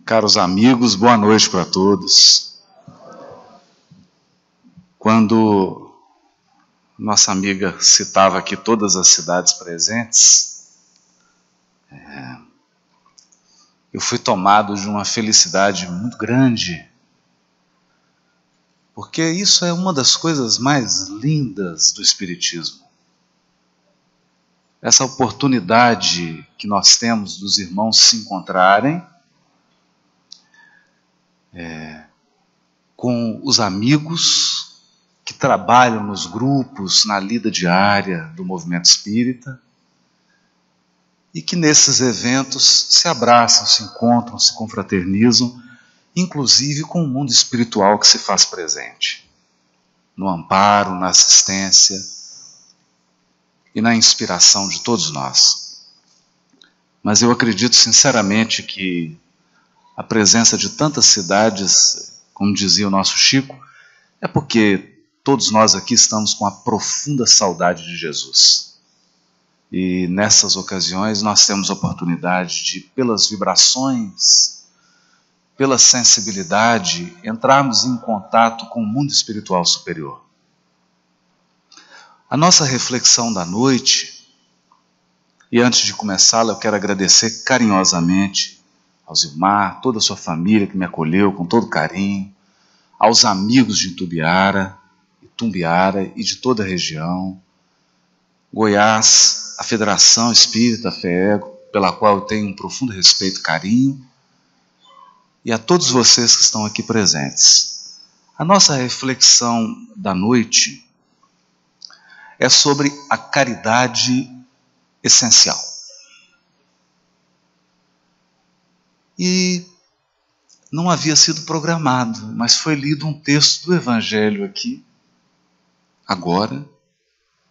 Caros amigos, boa noite para todos. Quando nossa amiga citava aqui todas as cidades presentes, eu fui tomado de uma felicidade muito grande, porque isso é uma das coisas mais lindas do Espiritismo. Essa oportunidade que nós temos dos irmãos se encontrarem com os amigos que trabalham nos grupos, na lida diária do movimento espírita, e que nesses eventos se abraçam, se encontram, se confraternizam, inclusive com o mundo espiritual que se faz presente, no amparo, na assistência e na inspiração de todos nós. Mas eu acredito sinceramente que a presença de tantas cidades, como dizia o nosso Chico, é porque todos nós aqui estamos com a profunda saudade de Jesus. E nessas ocasiões nós temos a oportunidade de, pelas vibrações, pela sensibilidade, entrarmos em contato com o mundo espiritual superior. A nossa reflexão da noite, e antes de começá-la eu quero agradecer carinhosamente ao Zilmar, toda a sua família que me acolheu com todo carinho, aos amigos de Itumbiara e de toda a região, Goiás, a Federação Espírita FEEGO, pela qual eu tenho um profundo respeito e carinho, e a todos vocês que estão aqui presentes. A nossa reflexão da noite é sobre a caridade essencial. E não havia sido programado, mas foi lido um texto do Evangelho aqui, agora,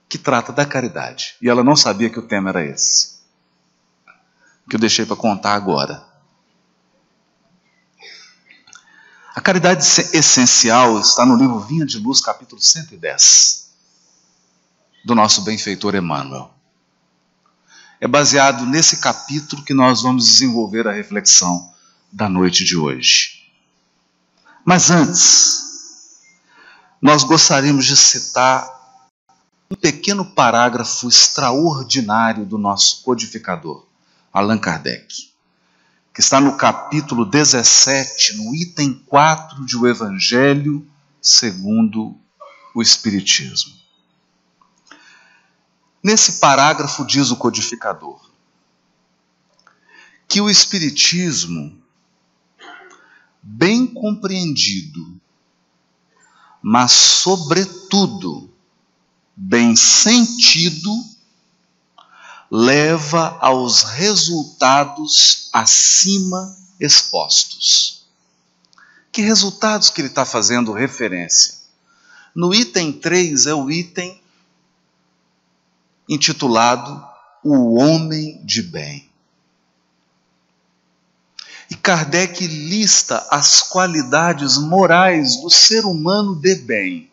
que trata da caridade. E ela não sabia que o tema era esse, que eu deixei para contar agora. A caridade essencial está no livro Vinha de Luz, capítulo 110, do nosso benfeitor Emmanuel. É baseado nesse capítulo que nós vamos desenvolver a reflexão da noite de hoje. Mas antes, nós gostaríamos de citar um pequeno parágrafo extraordinário do nosso codificador, Allan Kardec, que está no capítulo 17, no item 4 de O Evangelho segundo o Espiritismo. Nesse parágrafo diz o codificador que o Espiritismo, bem compreendido, mas sobretudo bem sentido, leva aos resultados acima expostos. Que resultados que ele está fazendo referência? No item 3 é o item intitulado O Homem de Bem. E Kardec lista as qualidades morais do ser humano de bem.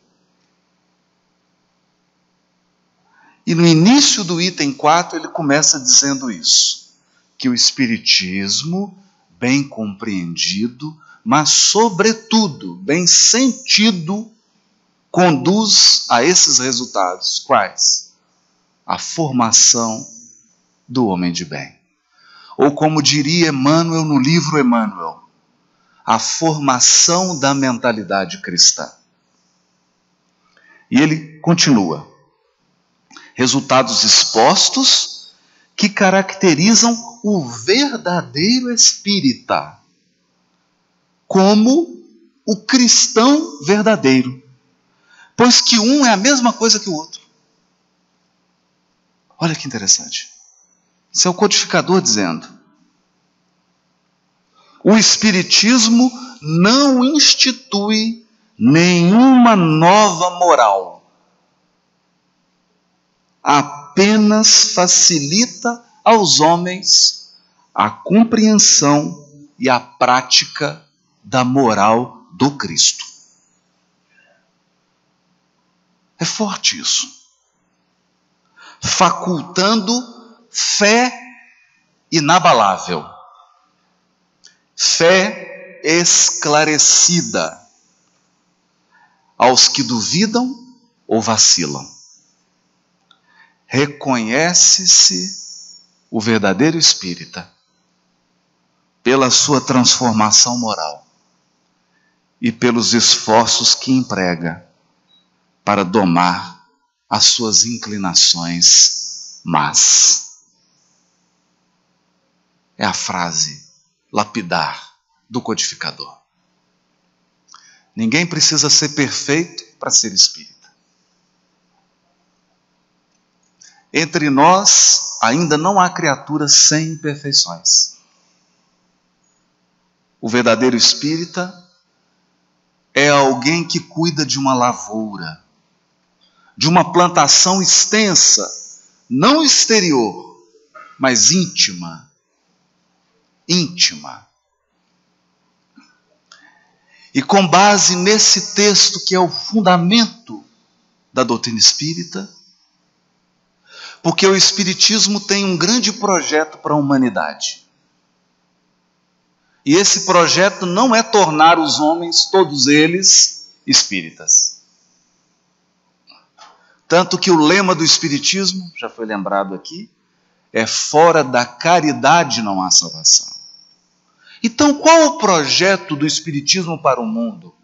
E no início do item 4 ele começa dizendo isso, que o Espiritismo, bem compreendido, mas sobretudo bem sentido, conduz a esses resultados. Quais? A formação do homem de bem. Ou como diria Emmanuel no livro Emmanuel, a formação da mentalidade cristã. E ele continua. Resultados expostos que caracterizam o verdadeiro espírita como o cristão verdadeiro, pois que um é a mesma coisa que o outro. Olha que interessante. Isso é o codificador dizendo. O Espiritismo não institui nenhuma nova moral. Apenas facilita aos homens a compreensão e a prática da moral do Cristo. É forte isso. Facultando fé inabalável, fé esclarecida aos que duvidam ou vacilam. Reconhece-se o verdadeiro espírita pela sua transformação moral e pelos esforços que emprega para domar as suas inclinações más. É a frase lapidar do codificador. Ninguém precisa ser perfeito para ser espírita. Entre nós ainda não há criaturas sem imperfeições. O verdadeiro espírita é alguém que cuida de uma lavoura, de uma plantação extensa, não exterior, mas íntima. Íntima. E com base nesse texto, que é o fundamento da doutrina espírita, porque o Espiritismo tem um grande projeto para a humanidade. E esse projeto não é tornar os homens, todos eles, espíritas. Tanto que o lema do Espiritismo, já foi lembrado aqui, é: fora da caridade não há salvação. Então, qual o projeto do Espiritismo para o mundo?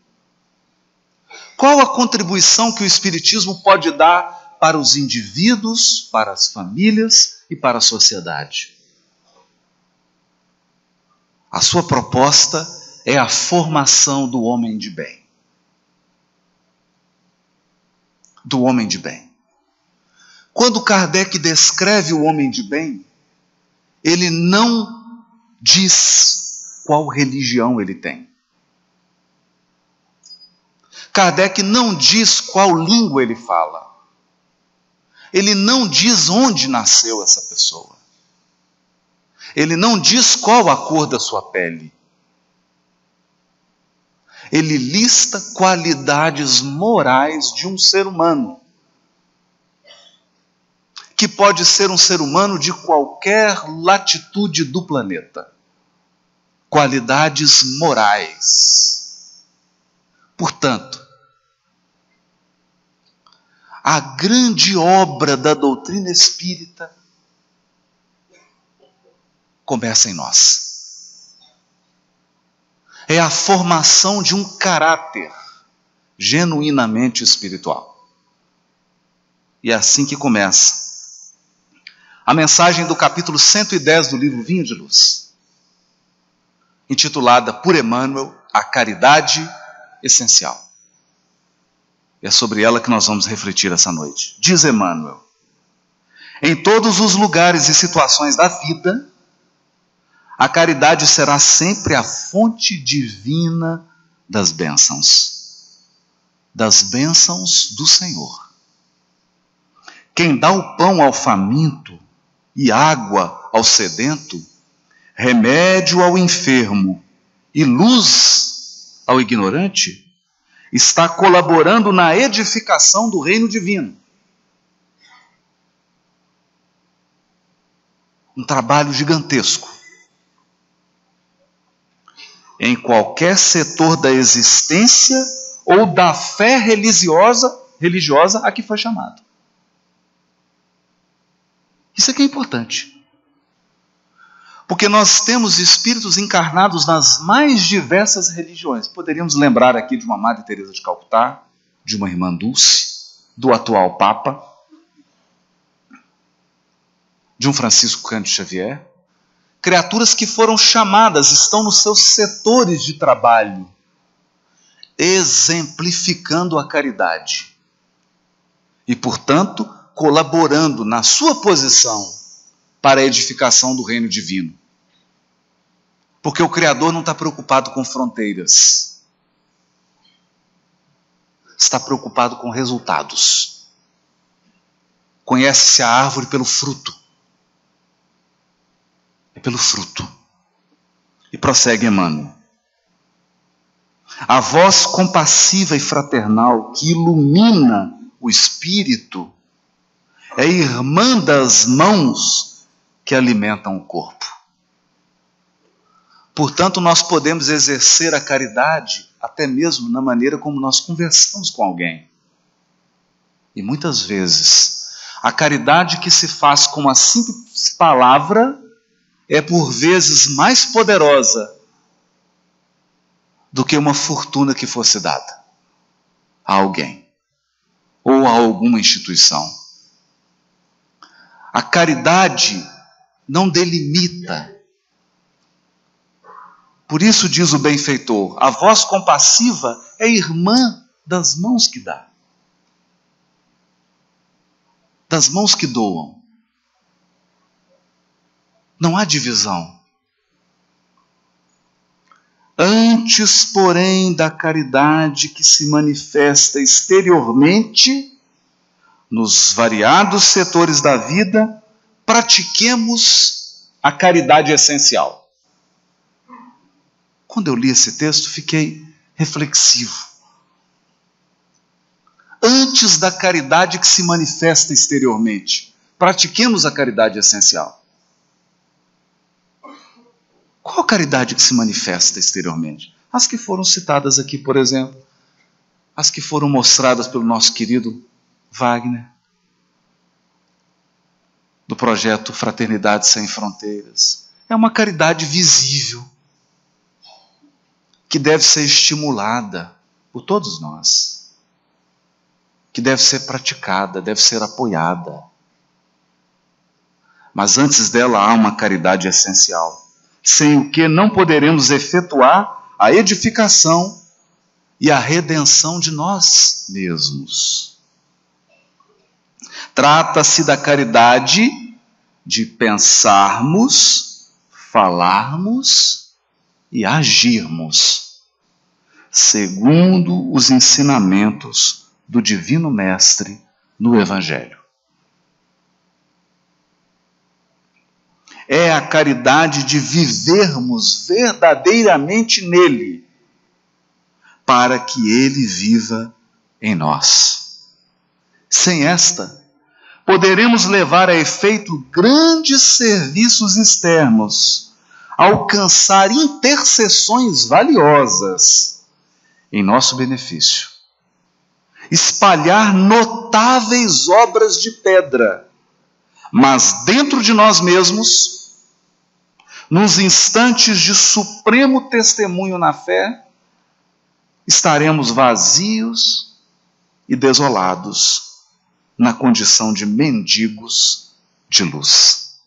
Qual a contribuição que o Espiritismo pode dar para os indivíduos, para as famílias e para a sociedade? A sua proposta é a formação do homem de bem. Do homem de bem. Quando Kardec descreve o homem de bem, ele não diz qual religião ele tem. Kardec não diz qual língua ele fala. Ele não diz onde nasceu essa pessoa. Ele não diz qual a cor da sua pele. Ele lista qualidades morais de um ser humano, que pode ser um ser humano de qualquer latitude do planeta. Qualidades morais. Portanto, a grande obra da doutrina espírita começa em nós. É a formação de um caráter genuinamente espiritual. E é assim que começa a mensagem do capítulo 110 do livro Vinho de Luz, intitulada por Emmanuel, A Caridade Essencial. E é sobre ela que nós vamos refletir essa noite. Diz Emmanuel: em todos os lugares e situações da vida, a caridade será sempre a fonte divina das bênçãos do Senhor. Quem dá o pão ao faminto e água ao sedento, remédio ao enfermo e luz ao ignorante, está colaborando na edificação do reino divino. Um trabalho gigantesco. Em qualquer setor da existência ou da fé religiosa a que foi chamado. Isso aqui é importante. Porque nós temos espíritos encarnados nas mais diversas religiões. Poderíamos lembrar aqui de uma Madre Teresa de Calcutá, de uma Irmã Dulce, do atual Papa, de um Francisco Cândido Xavier. Criaturas que foram chamadas, estão nos seus setores de trabalho, exemplificando a caridade. E, portanto, colaborando na sua posição para a edificação do reino divino. Porque o Criador não está preocupado com fronteiras. Está preocupado com resultados. Conhece-se a árvore pelo fruto. É pelo fruto. E prossegue Emmanuel: a voz compassiva e fraternal que ilumina o espírito é irmã das mãos que alimentam o corpo. Portanto, nós podemos exercer a caridade até mesmo na maneira como nós conversamos com alguém. E muitas vezes, a caridade que se faz com uma simples palavra é por vezes mais poderosa do que uma fortuna que fosse dada a alguém ou a alguma instituição. A caridade não delimita. Por isso diz o benfeitor, a voz compassiva é irmã das mãos que dá, das mãos que doam. Não há divisão. Antes, porém, da caridade que se manifesta exteriormente, nos variados setores da vida, pratiquemos a caridade essencial. Quando eu li esse texto, fiquei reflexivo. Antes da caridade que se manifesta exteriormente, pratiquemos a caridade essencial. Qual a caridade que se manifesta exteriormente? As que foram citadas aqui, por exemplo, as que foram mostradas pelo nosso querido Wagner, do projeto Fraternidade Sem Fronteiras. É uma caridade visível, que deve ser estimulada por todos nós, que deve ser praticada, deve ser apoiada. Mas antes dela há uma caridade essencial, sem o que não poderemos efetuar a edificação e a redenção de nós mesmos. Trata-se da caridade de pensarmos, falarmos e agirmos segundo os ensinamentos do Divino Mestre no Evangelho. É a caridade de vivermos verdadeiramente nele, para que ele viva em nós. Sem esta, poderemos levar a efeito grandes serviços externos, alcançar intercessões valiosas em nosso benefício, espalhar notáveis obras de pedra, mas dentro de nós mesmos, nos instantes de supremo testemunho na fé, estaremos vazios e desolados, na condição de mendigos de luz.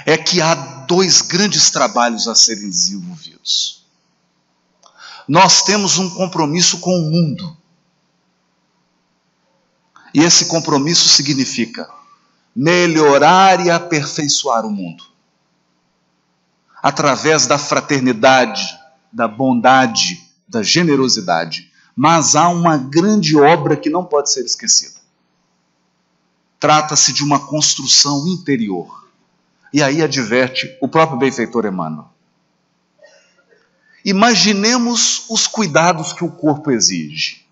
É que há dois grandes trabalhos a serem desenvolvidos. Nós temos um compromisso com o mundo. E esse compromisso significa melhorar e aperfeiçoar o mundo. Através da fraternidade, da bondade, da generosidade. Mas há uma grande obra que não pode ser esquecida. Trata-se de uma construção interior. E aí adverte o próprio benfeitor Emmanuel. Imaginemos os cuidados que o corpo exige.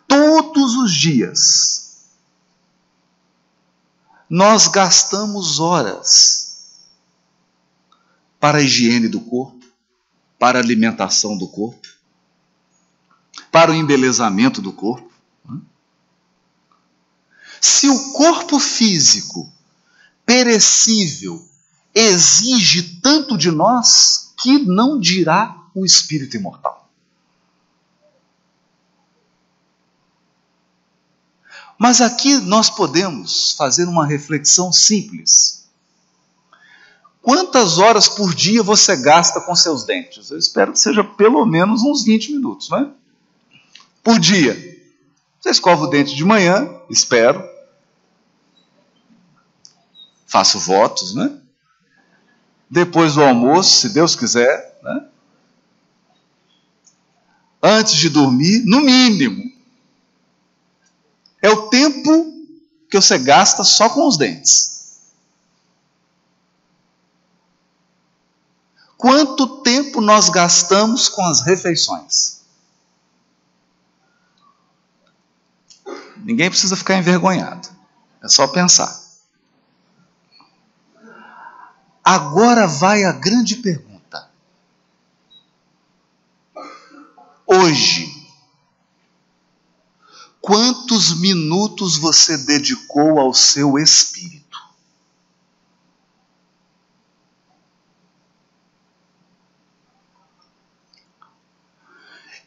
Todos os dias, nós gastamos horas para a higiene do corpo, para a alimentação do corpo, para o embelezamento do corpo. Se o corpo físico, perecível, exige tanto de nós, que não dirá o espírito imortal. Mas aqui nós podemos fazer uma reflexão simples. Quantas horas por dia você gasta com seus dentes? Eu espero que seja pelo menos uns 20 minutos, não é? Por dia. Você escova o dente de manhã, espero. Faço votos, né? Depois do almoço, se Deus quiser, né? Antes de dormir, no mínimo. É o tempo que você gasta só com os dentes. Quanto tempo nós gastamos com as refeições? Ninguém precisa ficar envergonhado. É só pensar. Agora vai a grande pergunta. Hoje, quantos minutos você dedicou ao seu espírito?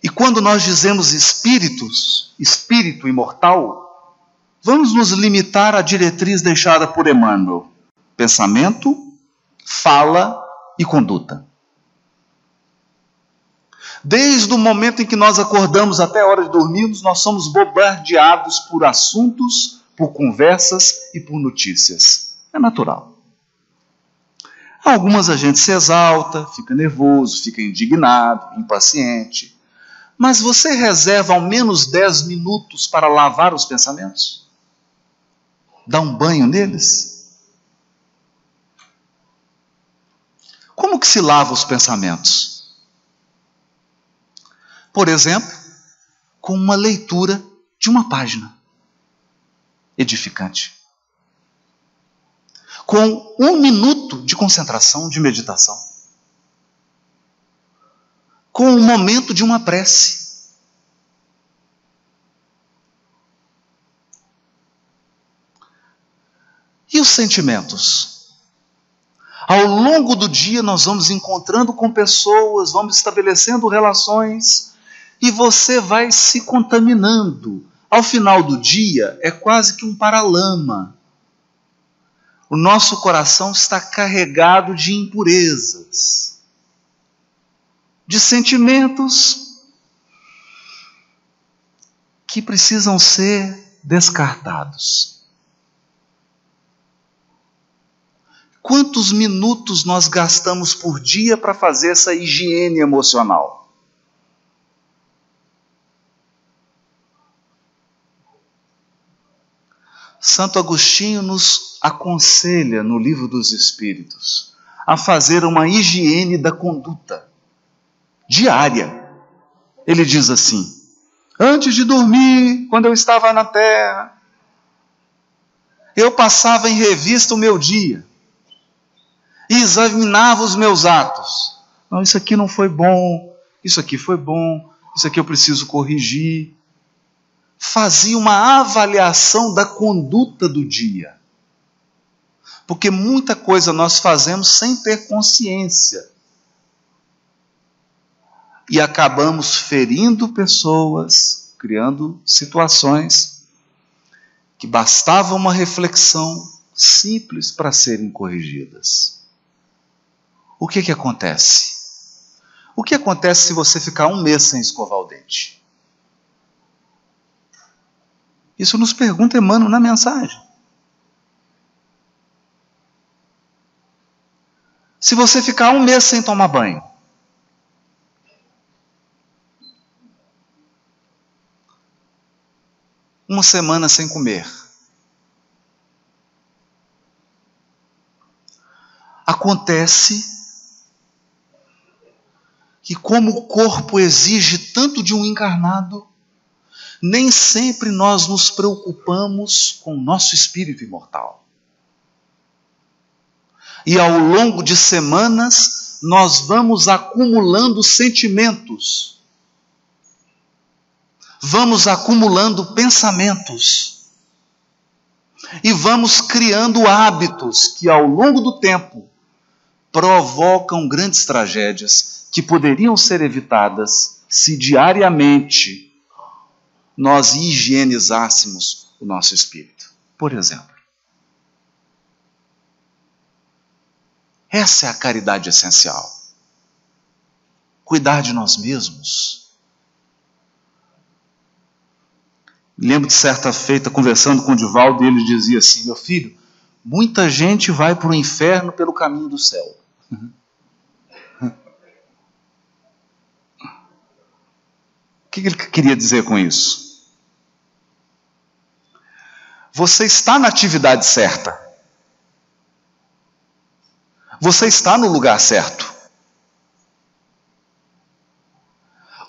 E quando nós dizemos espíritos, espírito imortal, vamos nos limitar à diretriz deixada por Emmanuel: pensamento, fala e conduta. Desde o momento em que nós acordamos até a hora de dormirmos, nós somos bombardeados por assuntos, por conversas e por notícias. É natural. Algumas a gente se exalta, fica nervoso, fica indignado, impaciente. Mas você reserva ao menos 10 minutos para lavar os pensamentos? Dar um banho neles? Como que se lava os pensamentos? Por exemplo, com uma leitura de uma página edificante. Com 1 minuto de concentração, de meditação. Com o momento de uma prece. E os sentimentos? Ao longo do dia nós vamos encontrando com pessoas, vamos estabelecendo relações e você vai se contaminando. Ao final do dia é quase que um paralama. O nosso coração está carregado de impurezas, de sentimentos que precisam ser descartados. Quantos minutos nós gastamos por dia para fazer essa higiene emocional? Santo Agostinho nos aconselha no Livro dos Espíritos a fazer uma higiene da conduta diária. Ele diz assim: antes de dormir, quando eu estava na terra, eu passava em revista o meu dia e examinava os meus atos. Não, isso aqui não foi bom, isso aqui foi bom, isso aqui eu preciso corrigir. Fazia uma avaliação da conduta do dia. Porque muita coisa nós fazemos sem ter consciência. E acabamos ferindo pessoas, criando situações que bastava uma reflexão simples para serem corrigidas. O que acontece? O que acontece se você ficar 1 mês sem escovar o dente? Isso nos pergunta Emmanuel na mensagem. Se você ficar 1 mês sem tomar banho, uma semana sem comer, acontece que, como o corpo exige tanto de um encarnado, nem sempre nós nos preocupamos com o nosso espírito imortal. E ao longo de semanas, nós vamos acumulando sentimentos, vamos acumulando pensamentos, e vamos criando hábitos que ao longo do tempo provocam grandes tragédias que poderiam ser evitadas se diariamente nós higienizássemos o nosso espírito. Por exemplo, essa é a caridade essencial. Cuidar de nós mesmos. Lembro de certa feita, conversando com o Divaldo, ele dizia assim: meu filho, muita gente vai para o inferno pelo caminho do céu. O que ele queria dizer com isso? Você está na atividade certa. Você está no lugar certo.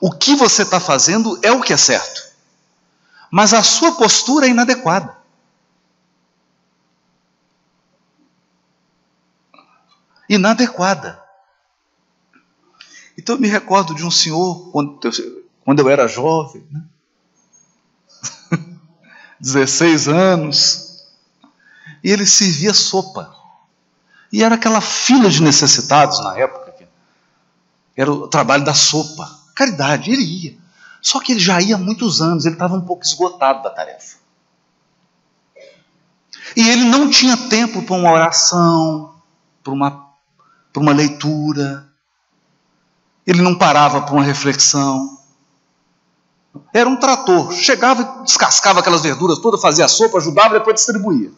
O que você está fazendo é o que é certo. Mas a sua postura é inadequada. inadequada. Então eu me recordo de um senhor, quando eu era jovem, né? 16 anos, e ele servia sopa. E era aquela fila de necessitados na época, era o trabalho da sopa. Caridade, ele ia. Só que ele já ia há muitos anos, ele estava um pouco esgotado da tarefa. E ele não tinha tempo para uma oração, para uma leitura. Ele não parava para uma reflexão. Era um trator. Chegava e descascava aquelas verduras todas, fazia a sopa, ajudava e depois distribuía.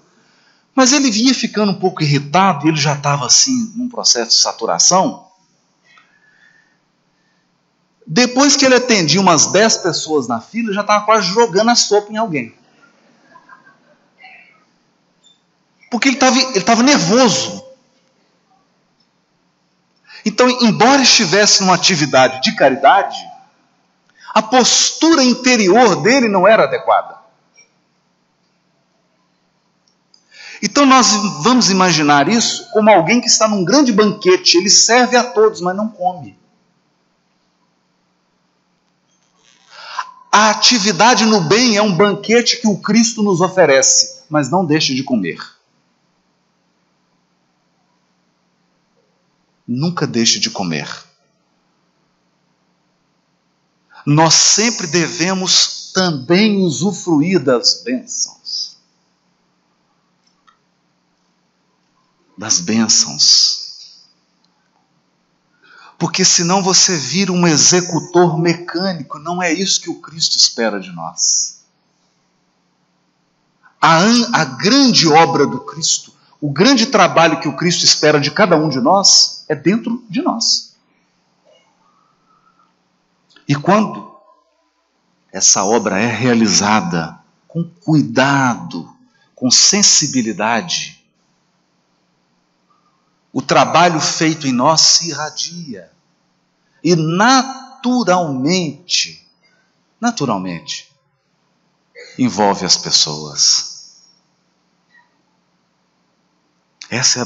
Mas ele vinha ficando um pouco irritado, e ele já estava assim, num processo de saturação. Depois que ele atendia umas 10 pessoas na fila, já estava quase jogando a sopa em alguém. Porque ele estava nervoso. Então, embora estivesse numa atividade de caridade, a postura interior dele não era adequada. Então nós vamos imaginar isso como alguém que está num grande banquete, ele serve a todos, mas não come. A atividade no bem é um banquete que o Cristo nos oferece, mas não deixe de comer. Nunca deixe de comer. Nós sempre devemos também usufruir das bênçãos. Das bênçãos. Porque senão você vira um executor mecânico. Não é isso que o Cristo espera de nós. A grande obra do Cristo, o grande trabalho que o Cristo espera de cada um de nós, é dentro de nós. E quando essa obra é realizada com cuidado, com sensibilidade, o trabalho feito em nós se irradia. E naturalmente, envolve as pessoas. Essa é a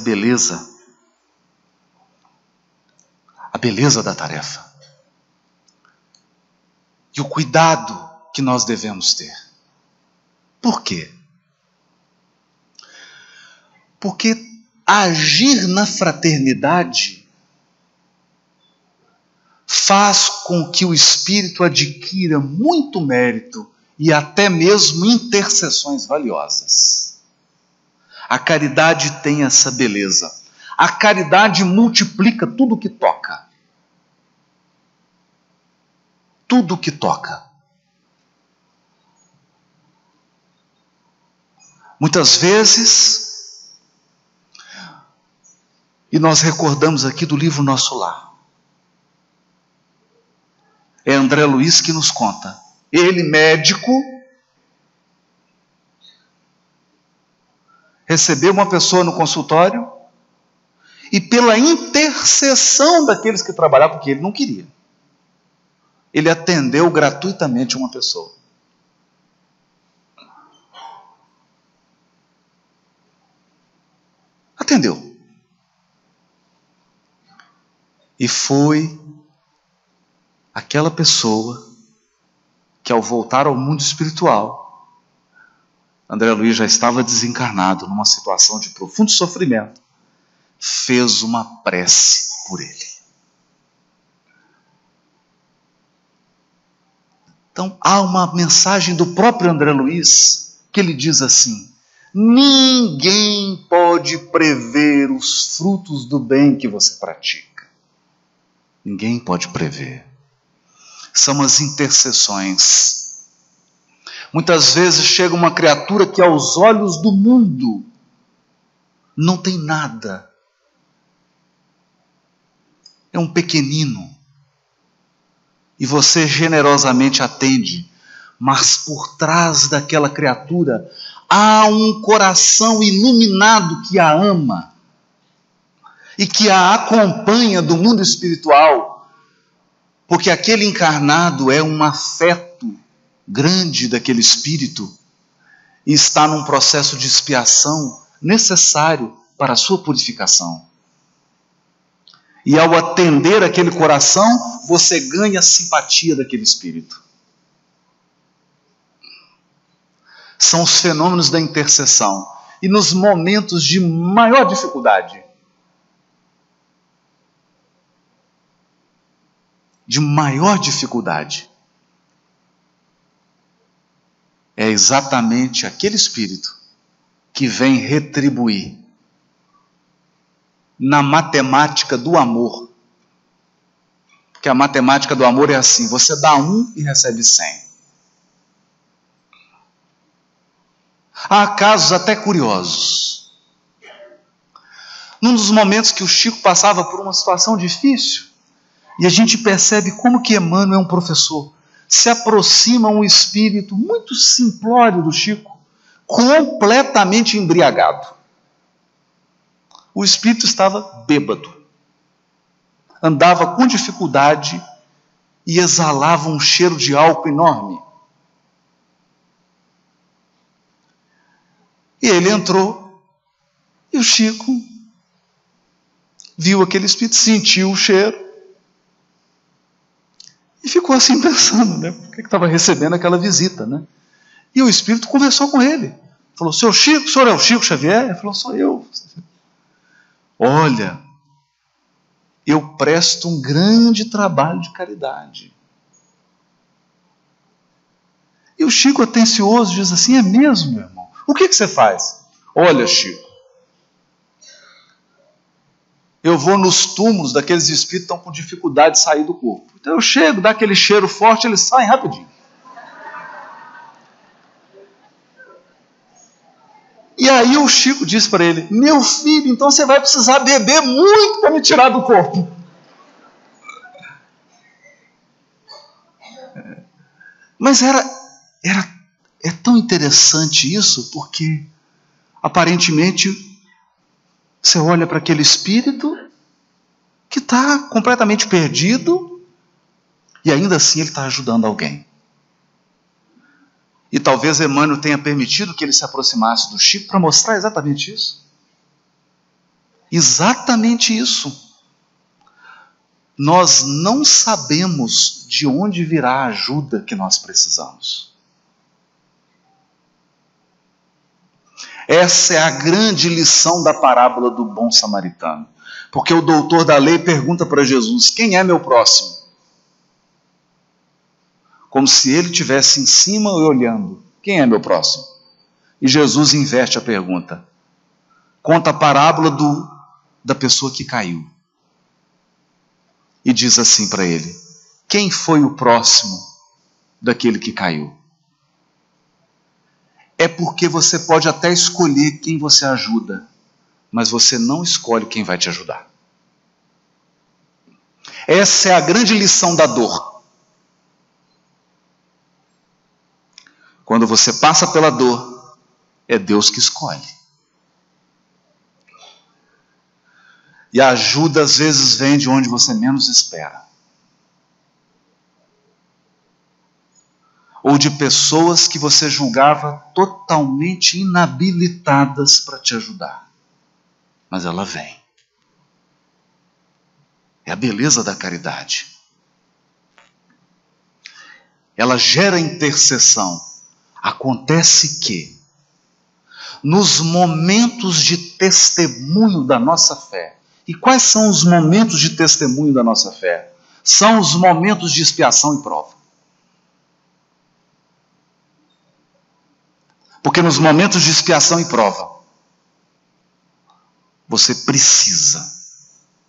beleza da tarefa. E o cuidado que nós devemos ter. Por quê? Porque agir na fraternidade faz com que o Espírito adquira muito mérito e até mesmo intercessões valiosas. A caridade tem essa beleza. A caridade multiplica tudo que toca. Tudo que toca. Muitas vezes, e nós recordamos aqui do livro Nosso Lar, é André Luiz que nos conta. Ele, médico, recebeu uma pessoa no consultório e pela intercessão daqueles que trabalhavam, porque ele não queria, ele atendeu gratuitamente uma pessoa. Atendeu. E foi aquela pessoa que, ao voltar ao mundo espiritual, André Luiz já estava desencarnado, numa situação de profundo sofrimento, fez uma prece por ele. Então, há uma mensagem do próprio André Luiz, que ele diz assim: ninguém pode prever os frutos do bem que você pratica. Ninguém pode prever. São as intercessões. Muitas vezes chega uma criatura que aos olhos do mundo não tem nada. É um pequenino. E você generosamente atende. Mas por trás daquela criatura há um coração iluminado que a ama e que a acompanha do mundo espiritual, porque aquele encarnado é um afeto grande daquele espírito e está num processo de expiação necessário para a sua purificação. E ao atender aquele coração, você ganha a simpatia daquele espírito. São os fenômenos da intercessão. E nos momentos de maior dificuldade, é exatamente aquele espírito que vem retribuir na matemática do amor. Porque a matemática do amor é assim: você dá 1 e recebe 100. Há casos até curiosos. Num dos momentos que o Chico passava por uma situação difícil, e a gente percebe como que Emmanuel é um professor, se aproxima um espírito muito simplório do Chico, completamente embriagado. O espírito estava bêbado, andava com dificuldade e exalava um cheiro de álcool enorme. E ele entrou, e o Chico viu aquele espírito, sentiu o cheiro, e ficou assim pensando, né? Por que estava recebendo aquela visita, né? E o espírito conversou com ele. Falou: seu Chico, o senhor é o Chico Xavier? Ele falou: sou eu. Olha, eu presto um grande trabalho de caridade. E o Chico, atencioso, diz assim: é mesmo, meu irmão? O que você faz? Olha, Chico, eu vou nos túmulos daqueles espíritos que estão com dificuldade de sair do corpo. Então eu chego, dá aquele cheiro forte, eles saem rapidinho. E aí o Chico disse para ele: meu filho, então você vai precisar beber muito para me tirar do corpo. Mas é tão interessante isso, porque aparentemente você olha para aquele espírito que está completamente perdido e ainda assim ele está ajudando alguém. E talvez Emmanuel tenha permitido que ele se aproximasse do Chico para mostrar exatamente isso. Exatamente isso. Nós não sabemos de onde virá a ajuda que nós precisamos. Essa é a grande lição da parábola do bom samaritano. Porque o doutor da lei pergunta para Jesus: quem é meu próximo? Como se ele estivesse em cima e olhando: quem é meu próximo? E Jesus inverte a pergunta. Conta a parábola da pessoa que caiu. E diz assim para ele: quem foi o próximo daquele que caiu? É porque você pode até escolher quem você ajuda, mas você não escolhe quem vai te ajudar. Essa é a grande lição da dor. Quando você passa pela dor, é Deus que escolhe. E a ajuda às vezes vem de onde você menos espera. Ou de pessoas que você julgava totalmente inabilitadas para te ajudar. Mas ela vem. É a beleza da caridade. Ela gera intercessão. Acontece que, nos momentos de testemunho da nossa fé, e quais são os momentos de testemunho da nossa fé? São os momentos de expiação e prova. Porque nos momentos de expiação e prova, você precisa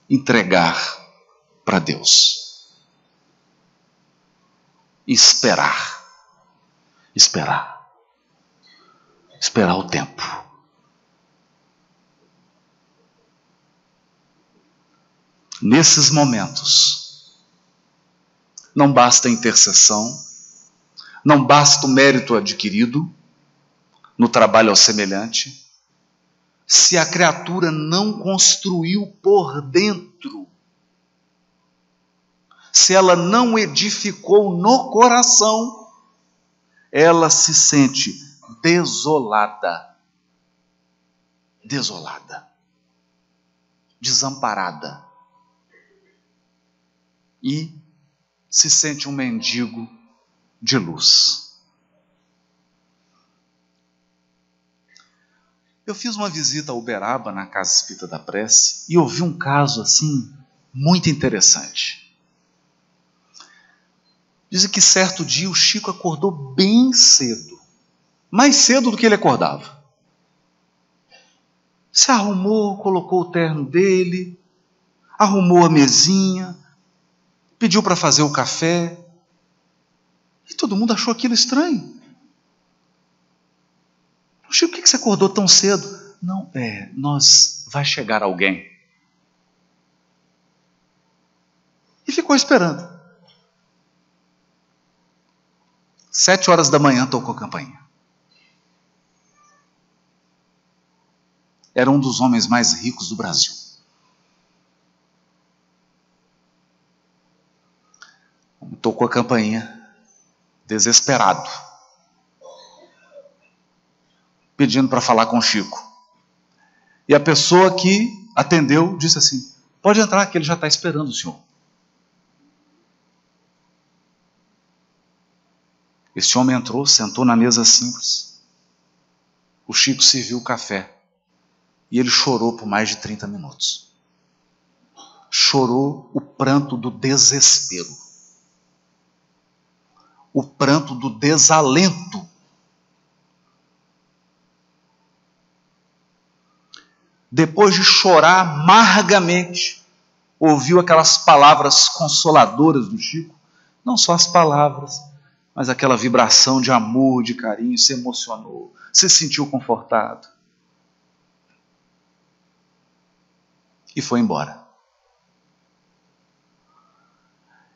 entregar para Deus. Esperar. Esperar o tempo. Nesses momentos, não basta a intercessão, não basta o mérito adquirido no trabalho ao semelhante, se a criatura não construiu por dentro, se ela não edificou no coração, ela se sente desolada, desamparada. e se sente um mendigo de luz. Eu fiz uma visita a Uberaba, na Casa Espírita da Prece, e ouvi um caso assim muito interessante. Dizem que certo dia o Chico acordou bem cedo, mais cedo do que ele acordava. Se arrumou, colocou o terno dele, arrumou a mesinha, pediu para fazer o café, e todo mundo achou aquilo estranho. Chico, por que você acordou tão cedo? Não, vai chegar alguém. E ficou esperando. 7 horas da manhã tocou a campainha. Era um dos homens mais ricos do Brasil. Tocou a campainha, desesperado, pedindo para falar com o Chico. E a pessoa que atendeu disse assim: pode entrar, que ele já está esperando o senhor. Esse homem entrou, sentou na mesa simples. O Chico serviu o café. E ele chorou por mais de 30 minutos. Chorou o pranto do desespero. O pranto do desalento. Depois de chorar amargamente, ouviu aquelas palavras consoladoras do Chico. Não só as palavras, mas aquela vibração de amor, de carinho. Se emocionou, se sentiu confortado. E foi embora.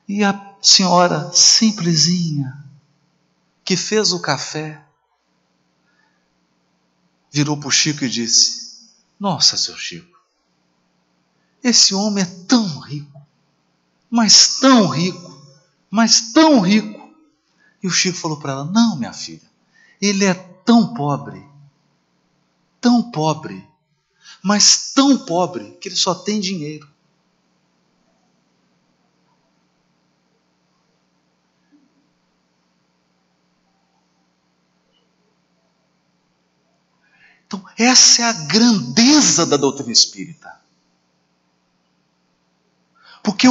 E a senhora simplesinha, que fez o café, virou para o Chico e disse: nossa, seu Chico, esse homem é tão rico, mas tão rico, mas tão rico. E o Chico falou para ela: não, minha filha, ele é tão pobre, mas tão pobre, que ele só tem dinheiro. Então, essa é a grandeza da doutrina espírita. Porque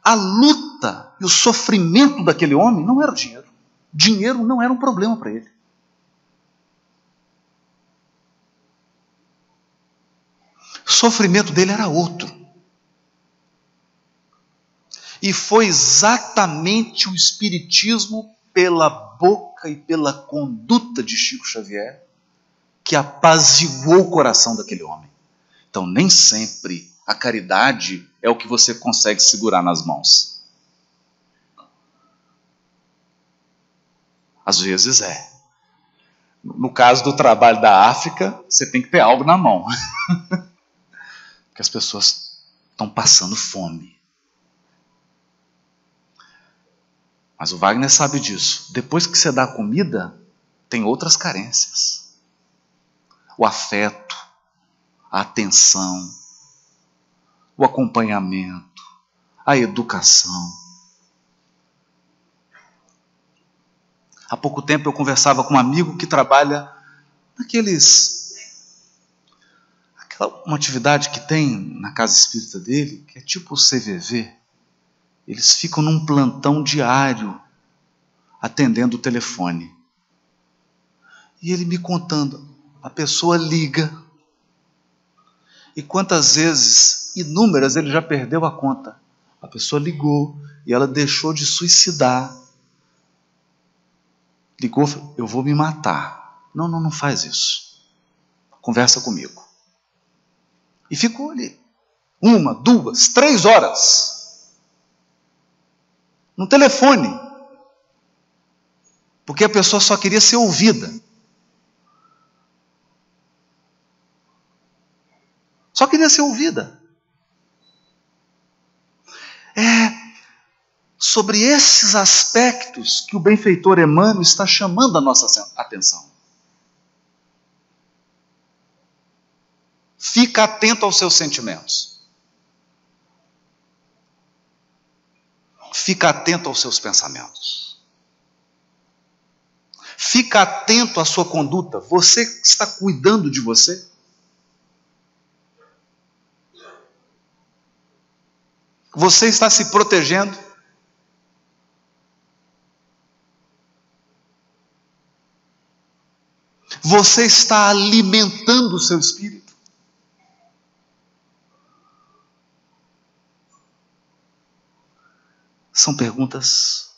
a luta e o sofrimento daquele homem não era o dinheiro. Dinheiro não era um problema para ele. O sofrimento dele era outro. E foi exatamente o Espiritismo, pela boca e pela conduta de Chico Xavier, que apaziguou o coração daquele homem. Então, nem sempre a caridade é o que você consegue segurar nas mãos. Às vezes é. No caso do trabalho da África, você tem que ter algo na mão. Porque as pessoas estão passando fome. Mas o Wagner sabe disso. Depois que você dá comida, tem outras carências. O afeto, a atenção, o acompanhamento, a educação. Há pouco tempo eu conversava com um amigo que trabalha uma atividade que tem na casa espírita dele, que é tipo o CVV. Eles ficam num plantão diário, atendendo o telefone. E ele me contando, a pessoa liga, e quantas vezes, inúmeras, ele já perdeu a conta. A pessoa ligou, e ela deixou de suicidar. Ligou, eu vou me matar. Não faz isso. Conversa comigo. E ficou ali 1, 2, 3 horas no telefone, porque a pessoa só queria ser ouvida. Só queria ser ouvida. É sobre esses aspectos que o benfeitor Emmanuel está chamando a nossa atenção. Fica atento aos seus sentimentos. Fica atento aos seus pensamentos. Fica atento à sua conduta. Você está cuidando de você? Você está se protegendo? Você está alimentando o seu espírito? São perguntas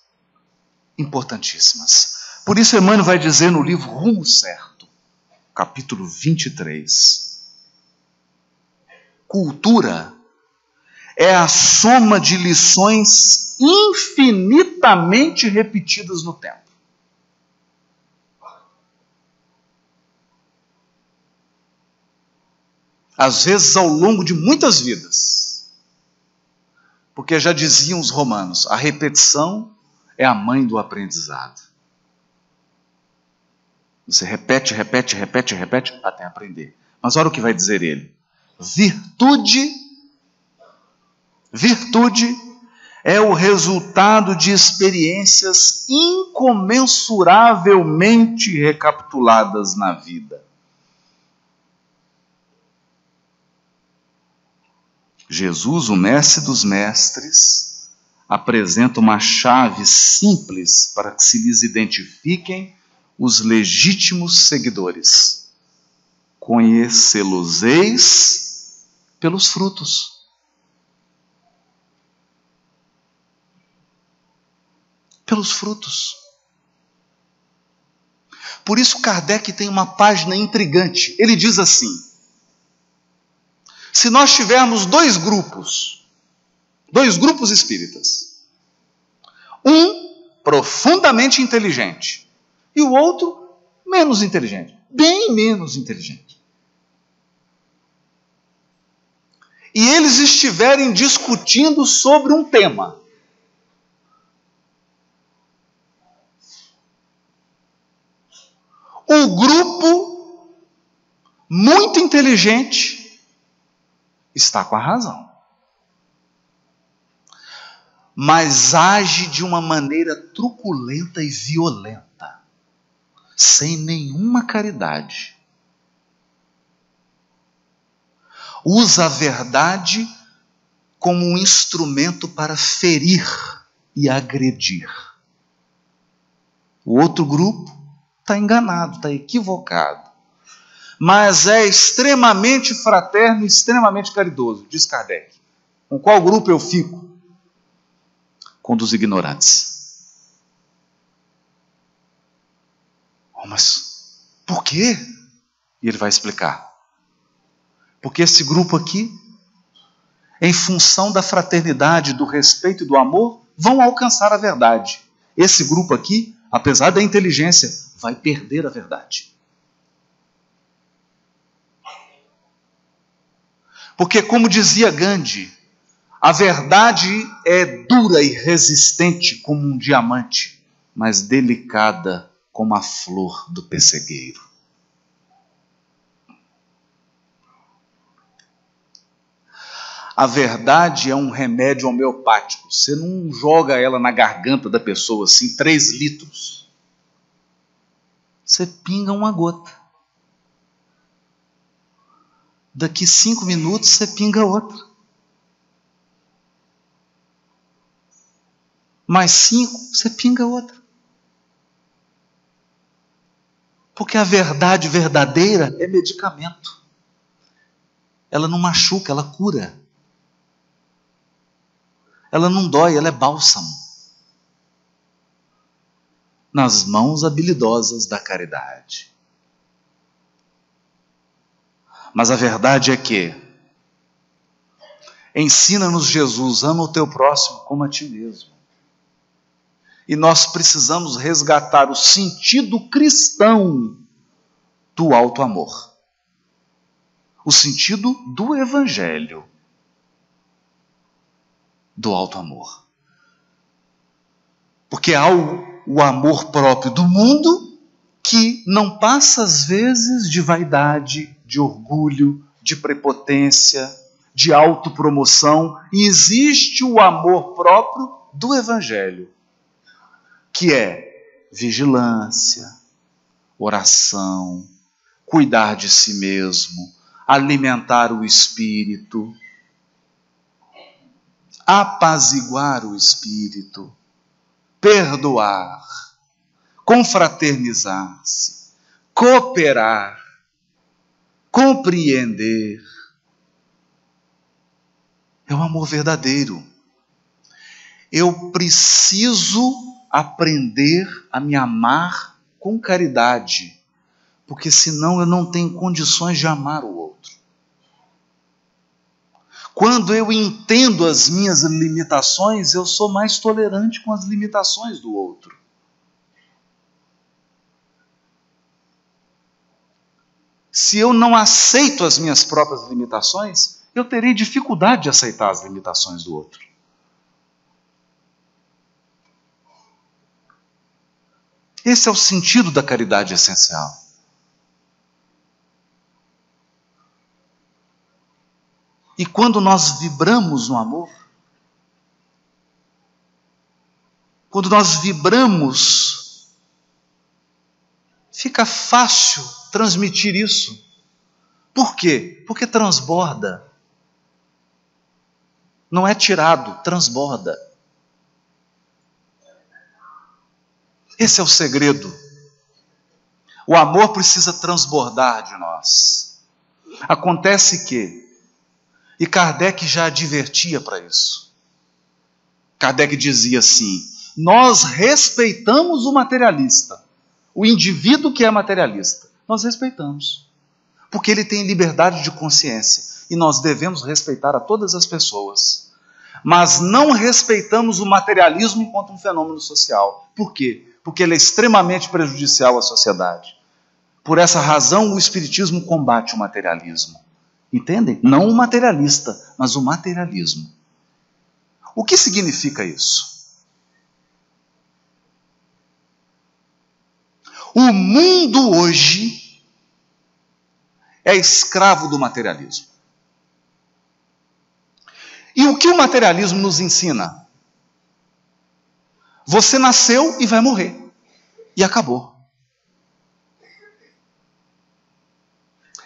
importantíssimas. Por isso Emmanuel vai dizer no livro Rumo Certo, capítulo 23, cultura é a soma de lições infinitamente repetidas no tempo. Às vezes ao longo de muitas vidas. Porque já diziam os romanos, a repetição é a mãe do aprendizado. Você repete até aprender. Mas olha o que vai dizer ele. Virtude é o resultado de experiências incomensuravelmente recapituladas na vida. Jesus, o mestre dos mestres, apresenta uma chave simples para que se lhes identifiquem os legítimos seguidores. Conhecê-los-eis pelos frutos. Pelos frutos. Por isso Kardec tem uma página intrigante. Ele diz assim: se nós tivermos dois grupos espíritas, um profundamente inteligente e o outro menos inteligente, bem menos inteligente, e eles estiverem discutindo sobre um tema, o grupo muito inteligente está com a razão, mas age de uma maneira truculenta e violenta, sem nenhuma caridade. Usa a verdade como um instrumento para ferir e agredir. O outro grupo está enganado, está equivocado, mas é extremamente fraterno e extremamente caridoso, diz Kardec. Com qual grupo eu fico? Com dos ignorantes. Oh, mas por quê? E ele vai explicar. Porque esse grupo aqui, em função da fraternidade, do respeito e do amor, vão alcançar a verdade. Esse grupo aqui, apesar da inteligência, vai perder a verdade. Porque, como dizia Gandhi, a verdade é dura e resistente como um diamante, mas delicada como a flor do pessegueiro. A verdade é um remédio homeopático. Você não joga ela na garganta da pessoa assim, 3 litros. Você pinga uma gota. Daqui 5 minutos você pinga outra. Mais 5, você pinga outra. Porque a verdade verdadeira é medicamento. Ela não machuca, ela cura. Ela não dói, ela é bálsamo. Nas mãos habilidosas da caridade. Mas a verdade é que ensina-nos Jesus, ama o teu próximo como a ti mesmo. E nós precisamos resgatar o sentido cristão do alto amor. O sentido do evangelho do alto amor. Porque há o amor próprio do mundo que não passa às vezes de vaidade, de orgulho, de prepotência, de autopromoção, e existe o amor próprio do Evangelho, que é vigilância, oração, cuidar de si mesmo, alimentar o espírito, apaziguar o espírito, perdoar, confraternizar-se, cooperar, compreender. É o amor verdadeiro. Eu preciso aprender a me amar com caridade, porque senão eu não tenho condições de amar o outro. Quando eu entendo as minhas limitações, eu sou mais tolerante com as limitações do outro. Se eu não aceito as minhas próprias limitações, eu terei dificuldade de aceitar as limitações do outro. Esse é o sentido da caridade essencial. E quando nós vibramos no amor, quando nós vibramos, fica fácil transmitir isso. Por quê? Porque transborda. Não é tirado, transborda. Esse é o segredo. O amor precisa transbordar de nós. Acontece que, e Kardec já advertia para isso. Kardec dizia assim: nós respeitamos o materialista, o indivíduo que é materialista. Nós respeitamos, porque ele tem liberdade de consciência e nós devemos respeitar a todas as pessoas. Mas não respeitamos o materialismo enquanto um fenômeno social. Por quê? Porque ele é extremamente prejudicial à sociedade. Por essa razão, o Espiritismo combate o materialismo. Entendem? Não o materialista, mas o materialismo. O que significa isso? O mundo hoje é escravo do materialismo. E o que o materialismo nos ensina? Você nasceu e vai morrer. E acabou.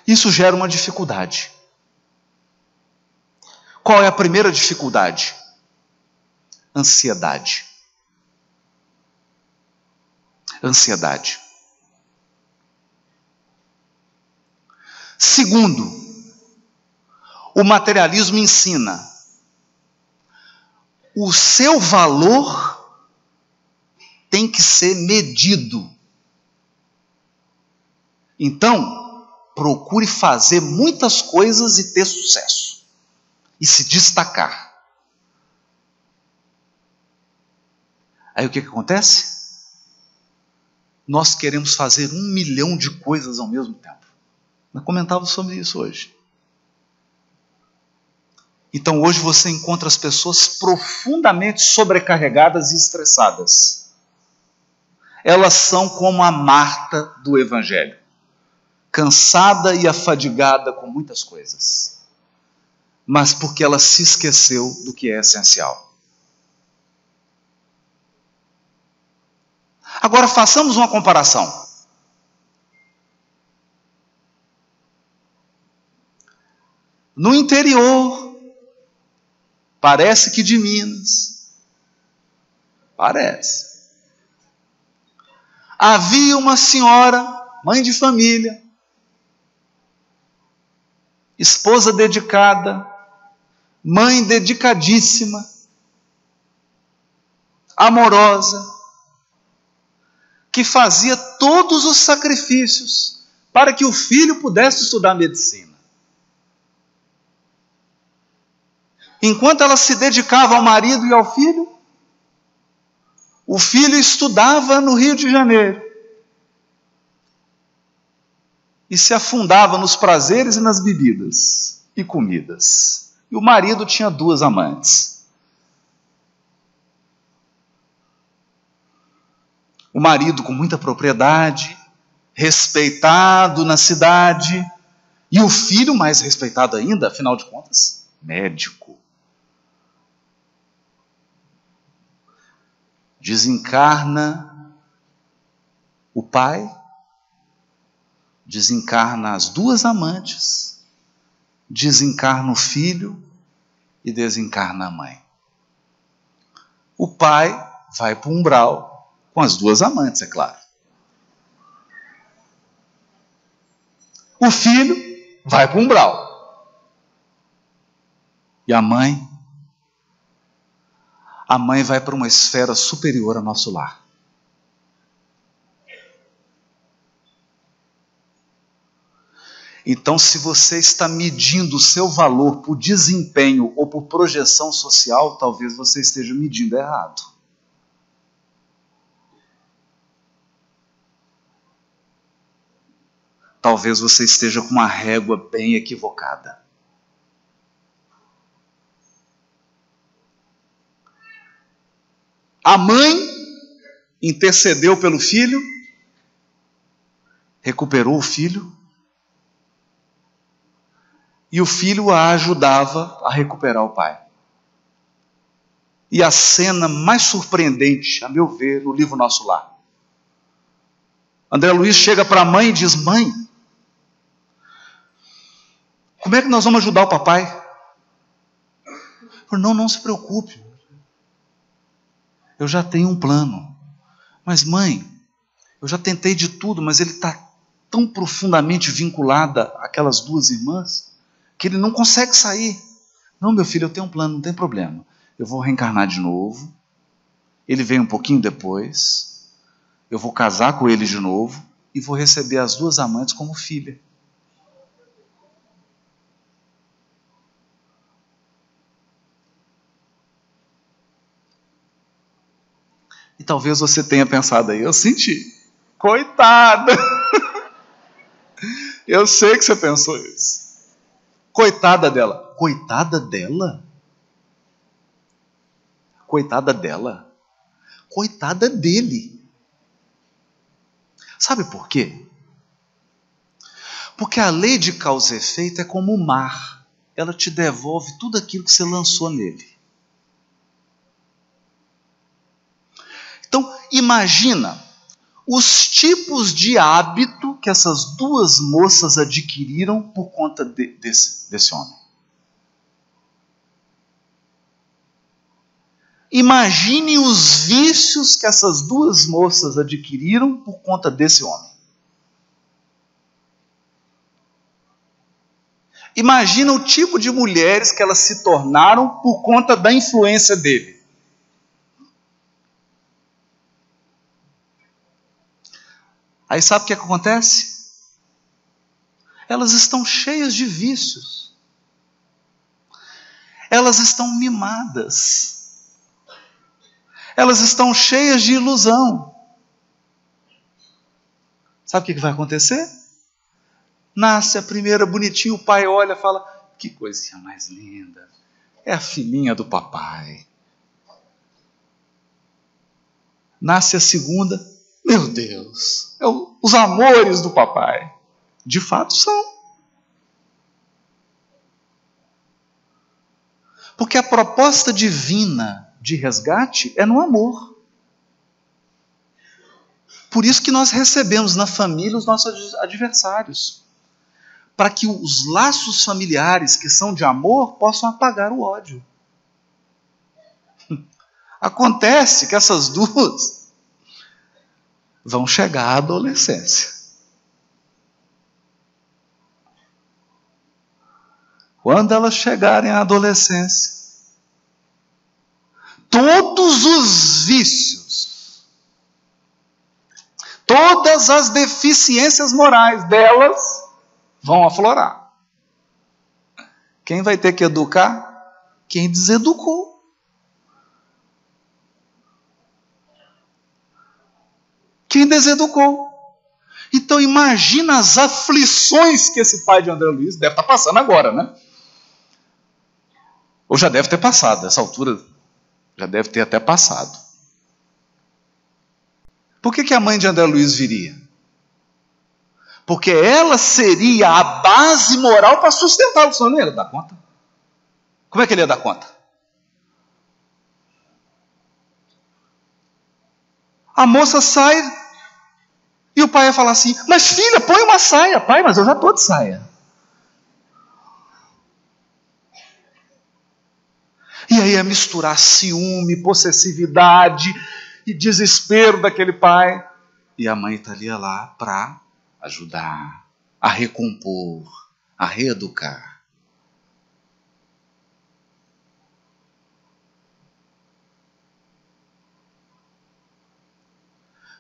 Isso gera uma dificuldade. Qual é a primeira dificuldade? Ansiedade. Ansiedade. Segundo, o materialismo ensina: o seu valor tem que ser medido. Então, procure fazer muitas coisas e ter sucesso. E se destacar. Aí o que acontece? Nós queremos fazer 1 milhão de coisas ao mesmo tempo. Eu comentava sobre isso hoje. Então hoje você encontra as pessoas profundamente sobrecarregadas e estressadas. Elas são como a Marta do Evangelho, cansada e afadigada com muitas coisas, mas porque ela se esqueceu do que é essencial. Agora façamos uma comparação. No interior, parece que de Minas, parece. Havia uma senhora, mãe de família, esposa dedicada, mãe dedicadíssima, amorosa, que fazia todos os sacrifícios para que o filho pudesse estudar medicina. Enquanto ela se dedicava ao marido e ao filho, o filho estudava no Rio de Janeiro e se afundava nos prazeres e nas bebidas e comidas. E o marido tinha 2 amantes. O marido com muita propriedade, respeitado na cidade, e o filho mais respeitado ainda, afinal de contas, médico. Desencarna o pai, desencarna as duas amantes, desencarna o filho e desencarna a mãe. O pai vai para o umbral com as duas amantes, é claro. O filho vai para o umbral. E a mãe? A mãe vai para uma esfera superior ao nosso lar. Então, se você está medindo o seu valor por desempenho ou por projeção social, talvez você esteja medindo errado. Talvez você esteja com uma régua bem equivocada. A mãe intercedeu pelo filho, recuperou o filho, e o filho a ajudava a recuperar o pai. E a cena mais surpreendente, a meu ver, no livro Nosso Lar. André Luiz chega para a mãe e diz: mãe, como é que nós vamos ajudar o papai? Não, não se preocupe. Eu já tenho um plano. Mas mãe, eu já tentei de tudo, mas ele está tão profundamente vinculado àquelas duas irmãs, que ele não consegue sair. Não, meu filho, eu tenho um plano, não tem problema. Eu vou reencarnar de novo. Ele vem um pouquinho depois. Eu vou casar com ele de novo e vou receber as duas amantes como filha. E talvez você tenha pensado aí, eu senti. Coitada! Eu sei que você pensou isso. Coitada dela. Coitada dela? Coitada dela? Coitada dele. Sabe por quê? Porque a lei de causa e efeito é como o mar. Ela te devolve tudo aquilo que você lançou nele. Então, imagina os tipos de hábito que essas duas moças adquiriram por conta desse homem. Imagine os vícios que essas duas moças adquiriram por conta desse homem. Imagina o tipo de mulheres que elas se tornaram por conta da influência dele. Aí sabe o que acontece? Elas estão cheias de vícios. Elas estão mimadas. Elas estão cheias de ilusão. Sabe o que vai acontecer? Nasce a primeira bonitinha, o pai olha e fala: que coisinha mais linda. É a filhinha do papai. Nasce a segunda, meu Deus, os amores do papai. De fato são. Porque a proposta divina de resgate é no amor. Por isso que nós recebemos na família os nossos adversários. Para que os laços familiares que são de amor possam apagar o ódio. Acontece que essas duas vão chegar à adolescência. Quando elas chegarem à adolescência, todos os vícios, todas as deficiências morais delas vão aflorar. Quem vai ter que educar? Quem deseducou. Quem deseducou. Então imagina as aflições que esse pai de André Luiz deve estar passando agora, né? Ou já deve ter passado, nessa altura já deve ter até passado. Por que a mãe de André Luiz viria? Porque ela seria a base moral para sustentá-lo, senão não ia dar conta. Como é que ele ia dar conta? A moça sai e o pai vai falar assim: mas filha, põe uma saia. Pai, mas eu já estou de saia. E aí é misturar ciúme, possessividade e desespero daquele pai. E a mãe está ali lá para ajudar, a recompor, a reeducar.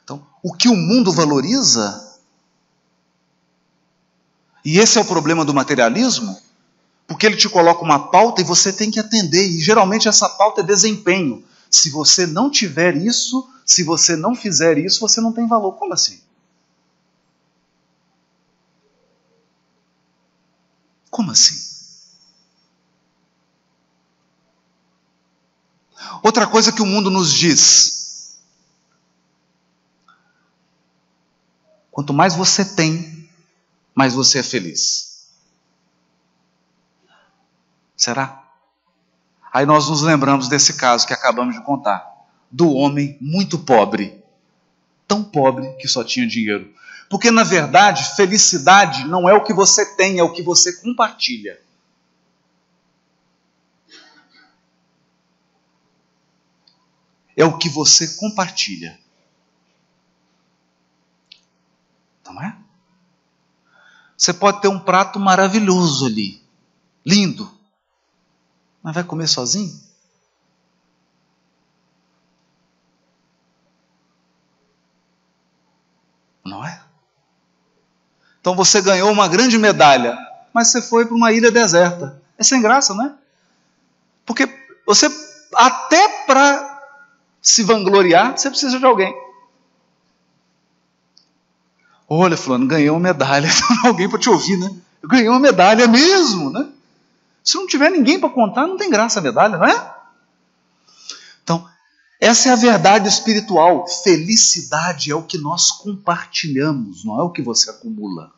Então, o que o mundo valoriza, e esse é o problema do materialismo, porque ele te coloca uma pauta e você tem que atender, e geralmente essa pauta é desempenho. Se você não tiver isso, se você não fizer isso, você não tem valor. Como assim? Como assim? Outra coisa que o mundo nos diz: quanto mais você tem, mais você é feliz. Será? Aí nós nos lembramos desse caso que acabamos de contar, do homem muito pobre, tão pobre que só tinha dinheiro. Porque, na verdade, felicidade não é o que você tem, é o que você compartilha. É o que você compartilha. Não é? Você pode ter um prato maravilhoso ali, lindo, mas vai comer sozinho? Não é? Então você ganhou uma grande medalha, mas você foi para uma ilha deserta. É sem graça, não é? Porque você, até para se vangloriar, você precisa de alguém. Olha, fulano, ganhei uma medalha. Alguém para te ouvir, né? Eu ganhei uma medalha mesmo, né? Se não tiver ninguém para contar, não tem graça a medalha, não é? Então, essa é a verdade espiritual. Felicidade é o que nós compartilhamos, não é o que você acumula.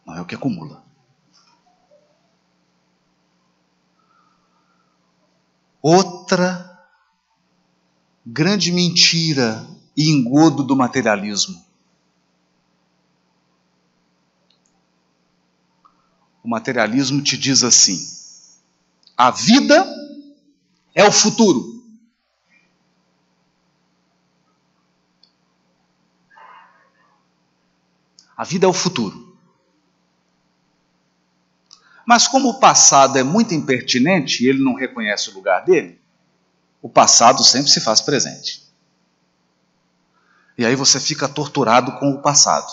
Não é o que acumula. Outra grande mentira e engodo do materialismo. O materialismo te diz assim: a vida é o futuro. A vida é o futuro. Mas como o passado é muito impertinente e ele não reconhece o lugar dele, o passado sempre se faz presente. E aí você fica torturado com o passado.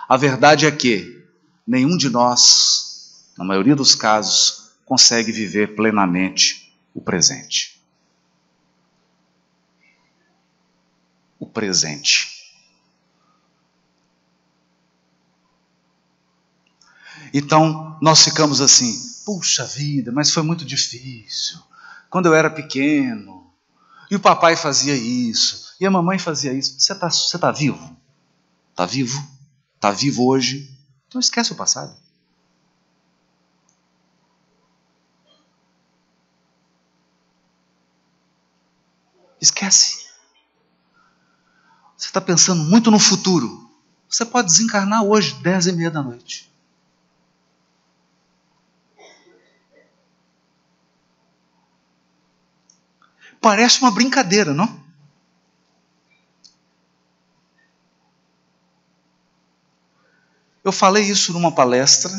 A verdade é que nenhum de nós, na maioria dos casos, consegue viver plenamente o presente. O presente. Então, nós ficamos assim: puxa vida, mas foi muito difícil. Quando eu era pequeno, e o papai fazia isso, e a mamãe fazia isso. Você tá vivo? Está vivo? Está vivo hoje? Então esquece o passado. Esquece. Você está pensando muito no futuro. Você pode desencarnar hoje, 10h30 da noite. Parece uma brincadeira, não? Eu falei isso numa palestra.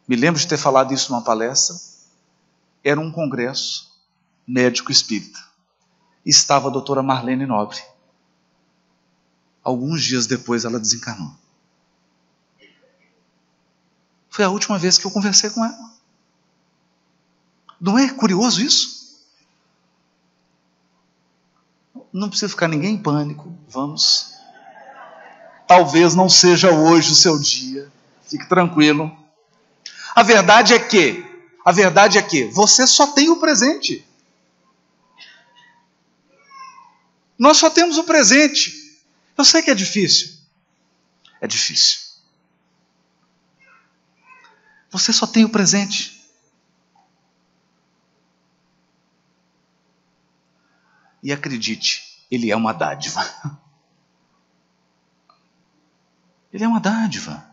Me lembro de ter falado isso numa palestra. Era um congresso médico espírita. Estava a doutora Marlene Nobre. Alguns dias depois ela desencarnou. Foi a última vez que eu conversei com ela. Não é curioso isso? Não precisa ficar ninguém em pânico. Vamos. Talvez não seja hoje o seu dia. Fique tranquilo. A verdade é que você só tem o presente. Nós só temos o presente. Eu sei que é difícil. É difícil. Você só tem o presente. E acredite, ele é uma dádiva. Ele é uma dádiva.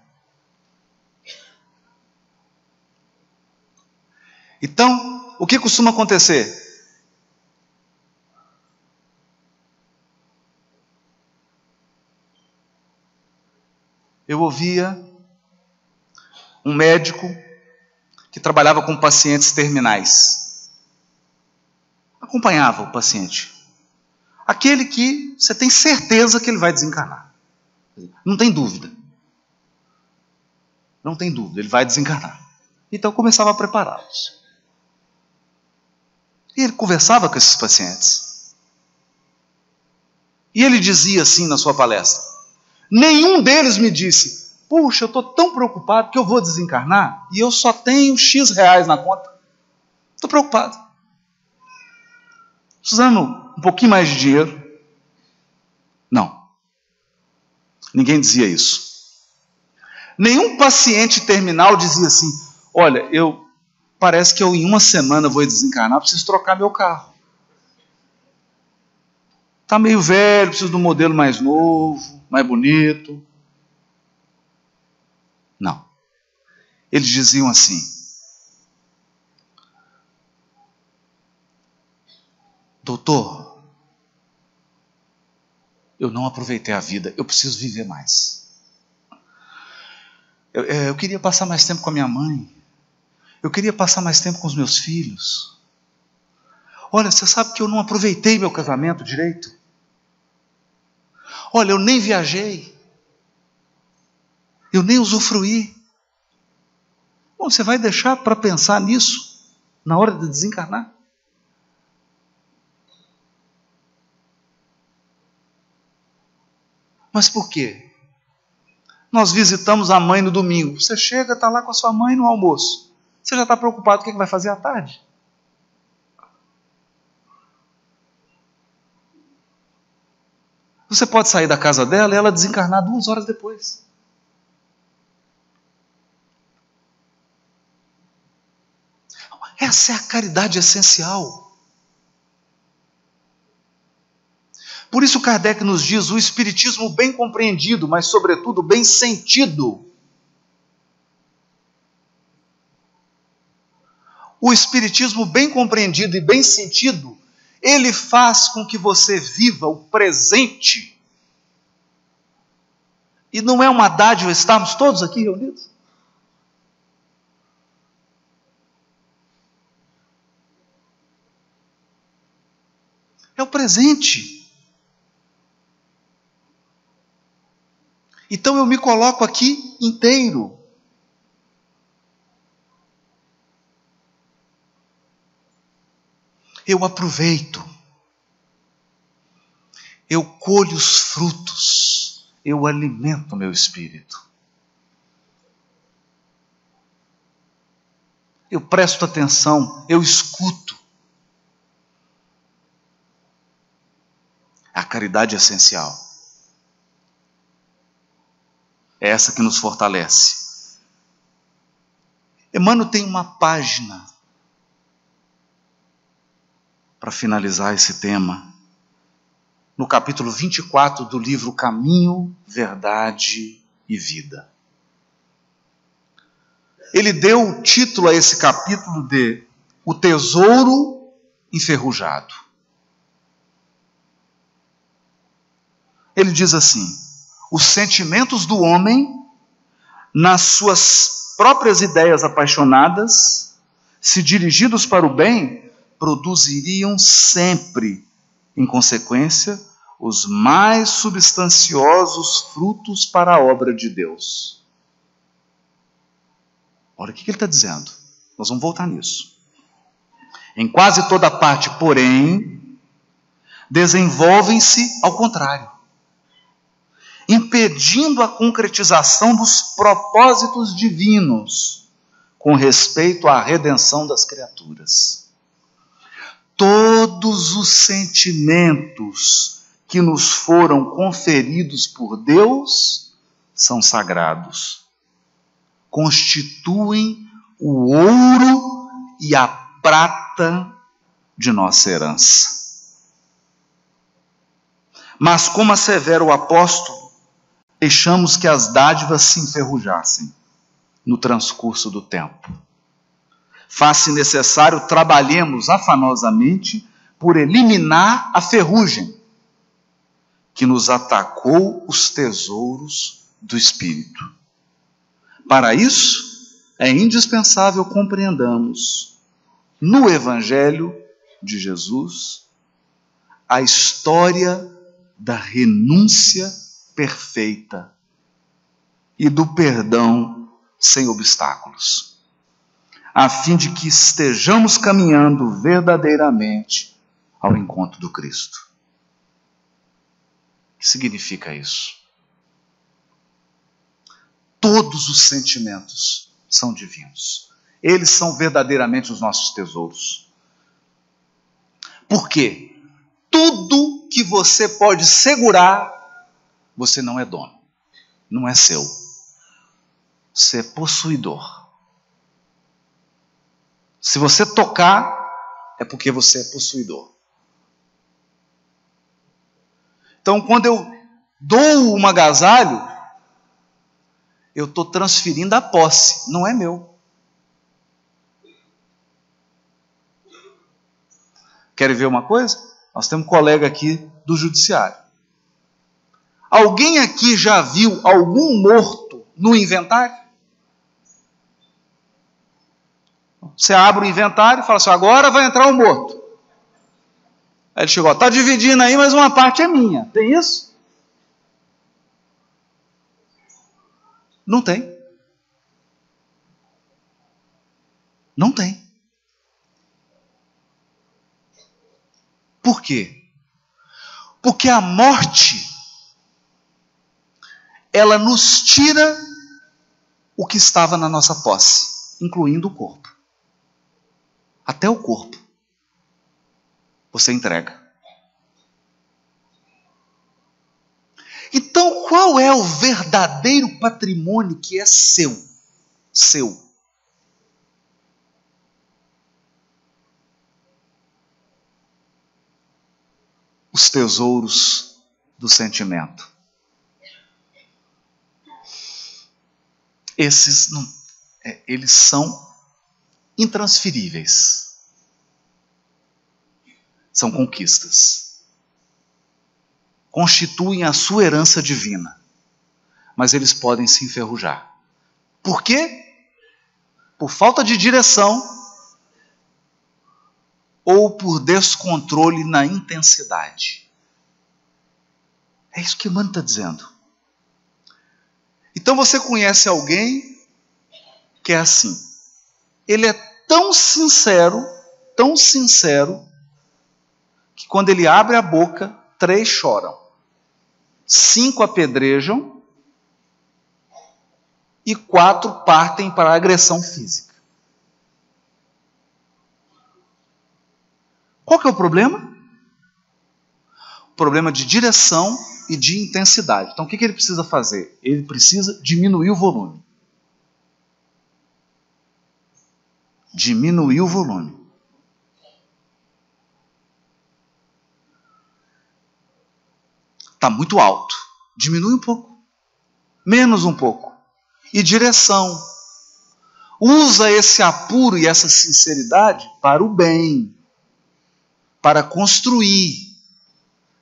Então, o que costuma acontecer? Eu ouvia um médico que trabalhava com pacientes terminais. Acompanhava o paciente. Aquele que você tem certeza que ele vai desencarnar. Não tem dúvida. Não tem dúvida, ele vai desencarnar. Então eu começava a prepará-los. E ele conversava com esses pacientes. E ele dizia assim na sua palestra: nenhum deles me disse, puxa, eu estou tão preocupado que eu vou desencarnar e eu só tenho X reais na conta. Estou preocupado. Precisando um pouquinho mais de dinheiro. Não. Ninguém dizia isso. Nenhum paciente terminal dizia assim, olha, parece que eu em uma semana vou desencarnar, preciso trocar meu carro. Está meio velho, preciso de um modelo mais novo, mais bonito. Não. Eles diziam assim, doutor, eu não aproveitei a vida, eu preciso viver mais. Eu queria passar mais tempo com a minha mãe. Eu queria passar mais tempo com os meus filhos. Olha, você sabe que eu não aproveitei meu casamento direito? Olha, eu nem viajei. Eu nem usufruí. Bom, você vai deixar para pensar nisso na hora de desencarnar? Mas por quê? Nós visitamos a mãe no domingo. Você chega, está lá com a sua mãe no almoço. Você já está preocupado com o que vai fazer à tarde? Você pode sair da casa dela e ela desencarnar 2 horas depois. Essa é a caridade essencial. Por isso Kardec nos diz o espiritismo bem compreendido, mas sobretudo bem sentido. O espiritismo bem compreendido e bem sentido, ele faz com que você viva o presente. E não é uma dádiva estarmos todos aqui reunidos? É o presente. Então eu me coloco aqui inteiro. Eu aproveito. Eu colho os frutos. Eu alimento o meu espírito. Eu presto atenção. Eu escuto. A caridade é essencial. É essa que nos fortalece. Emmanuel tem uma página para finalizar esse tema, no capítulo 24 do livro Caminho, Verdade e Vida. Ele deu o título a esse capítulo de O Tesouro Enferrujado. Ele diz assim, os sentimentos do homem, nas suas próprias ideias apaixonadas, se dirigidos para o bem, produziriam sempre, em consequência, os mais substanciosos frutos para a obra de Deus. Olha o que ele está dizendo. Nós vamos voltar nisso. Em quase toda parte, porém, desenvolvem-se ao contrário, impedindo a concretização dos propósitos divinos com respeito à redenção das criaturas. Todos os sentimentos que nos foram conferidos por Deus são sagrados. constituem o ouro e a prata de nossa herança. Mas, como assevera o apóstolo, deixamos que as dádivas se enferrujassem no transcurso do tempo. Faz-se necessário trabalhemos afanosamente por eliminar a ferrugem que nos atacou os tesouros do Espírito. Para isso, é indispensável compreendamos no Evangelho de Jesus a história da renúncia perfeita e do perdão sem obstáculos, a fim de que estejamos caminhando verdadeiramente ao encontro do Cristo. O que significa isso? Todos os sentimentos são divinos. Eles são verdadeiramente os nossos tesouros. Por quê? Tudo que você pode segurar, você não é dono. Não é seu. Você é possuidor. Se você tocar, é porque você é possuidor. Então, quando eu dou um agasalho, eu estou transferindo a posse, não é meu. Querem ver uma coisa? Nós temos um colega aqui do judiciário. Alguém aqui já viu algum morto no inventário? Você abre o inventário e fala assim, agora vai entrar um morto. Aí ele chegou, está dividindo aí, mas uma parte é minha. Tem isso? Não tem. Não tem. Por quê? Porque a morte, ela nos tira o que estava na nossa posse, incluindo o corpo. Até o corpo. Você entrega. Então, qual é o verdadeiro patrimônio que é seu? Seu. Os tesouros do sentimento. Esses não, eles são intransferíveis. São conquistas. Constituem a sua herança divina. Mas eles podem se enferrujar. Por quê? Por falta de direção ou por descontrole na intensidade. É isso que Emmanuel está dizendo. Então você conhece alguém que é assim. Ele é tão sincero, que quando ele abre a boca, 3 choram, 5 apedrejam e 4 partem para a agressão física. Qual que é o problema? O problema de direção e de intensidade. Então o que ele precisa fazer? Ele precisa diminuir o volume. Diminuir o volume. Está muito alto. Diminui um pouco. Menos um pouco. E direção. Usa esse apuro e essa sinceridade para o bem. Para construir.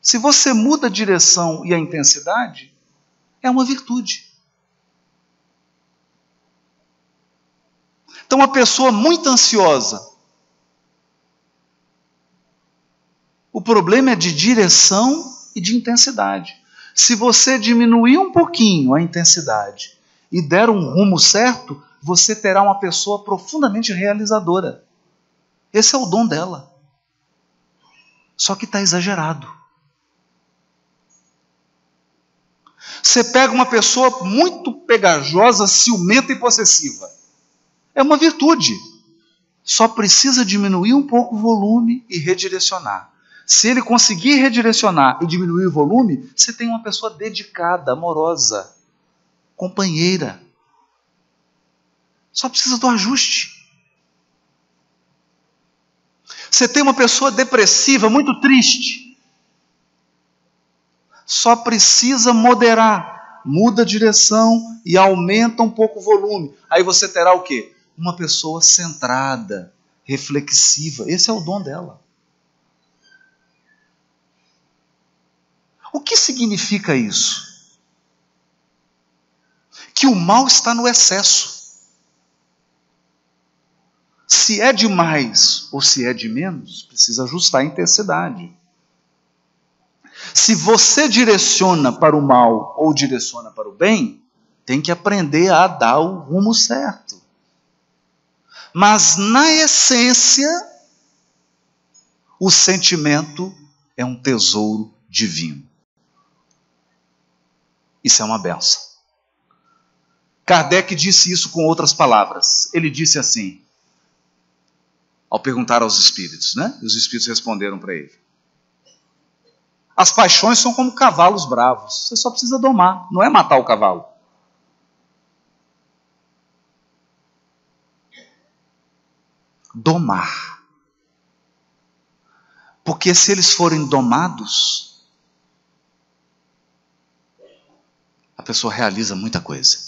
Se você muda a direção e a intensidade, é uma virtude. Então, uma pessoa muito ansiosa, o problema é de direção e de intensidade. Se você diminuir um pouquinho a intensidade e der um rumo certo, você terá uma pessoa profundamente realizadora. Esse é o dom dela. Só que está exagerado. Você pega uma pessoa muito pegajosa, ciumenta e possessiva. É uma virtude. Só precisa diminuir um pouco o volume e redirecionar. Se ele conseguir redirecionar e diminuir o volume, você tem uma pessoa dedicada, amorosa, companheira. Só precisa do ajuste. Você tem uma pessoa depressiva, muito triste. Só precisa moderar. Muda a direção e aumenta um pouco o volume. Aí você terá o quê? Uma pessoa centrada, reflexiva. Esse é o dom dela. O que significa isso? Que o mal está no excesso. Se é de mais ou se é de menos, precisa ajustar a intensidade. Se você direciona para o mal ou direciona para o bem, tem que aprender a dar o rumo certo. Mas na essência, o sentimento é um tesouro divino. Isso é uma benção. Kardec disse isso com outras palavras. Ele disse assim, ao perguntar aos espíritos, né? E os espíritos responderam para ele. As paixões são como cavalos bravos. Você só precisa domar, não é matar o cavalo. Domar. Porque se eles forem domados, a pessoa realiza muita coisa.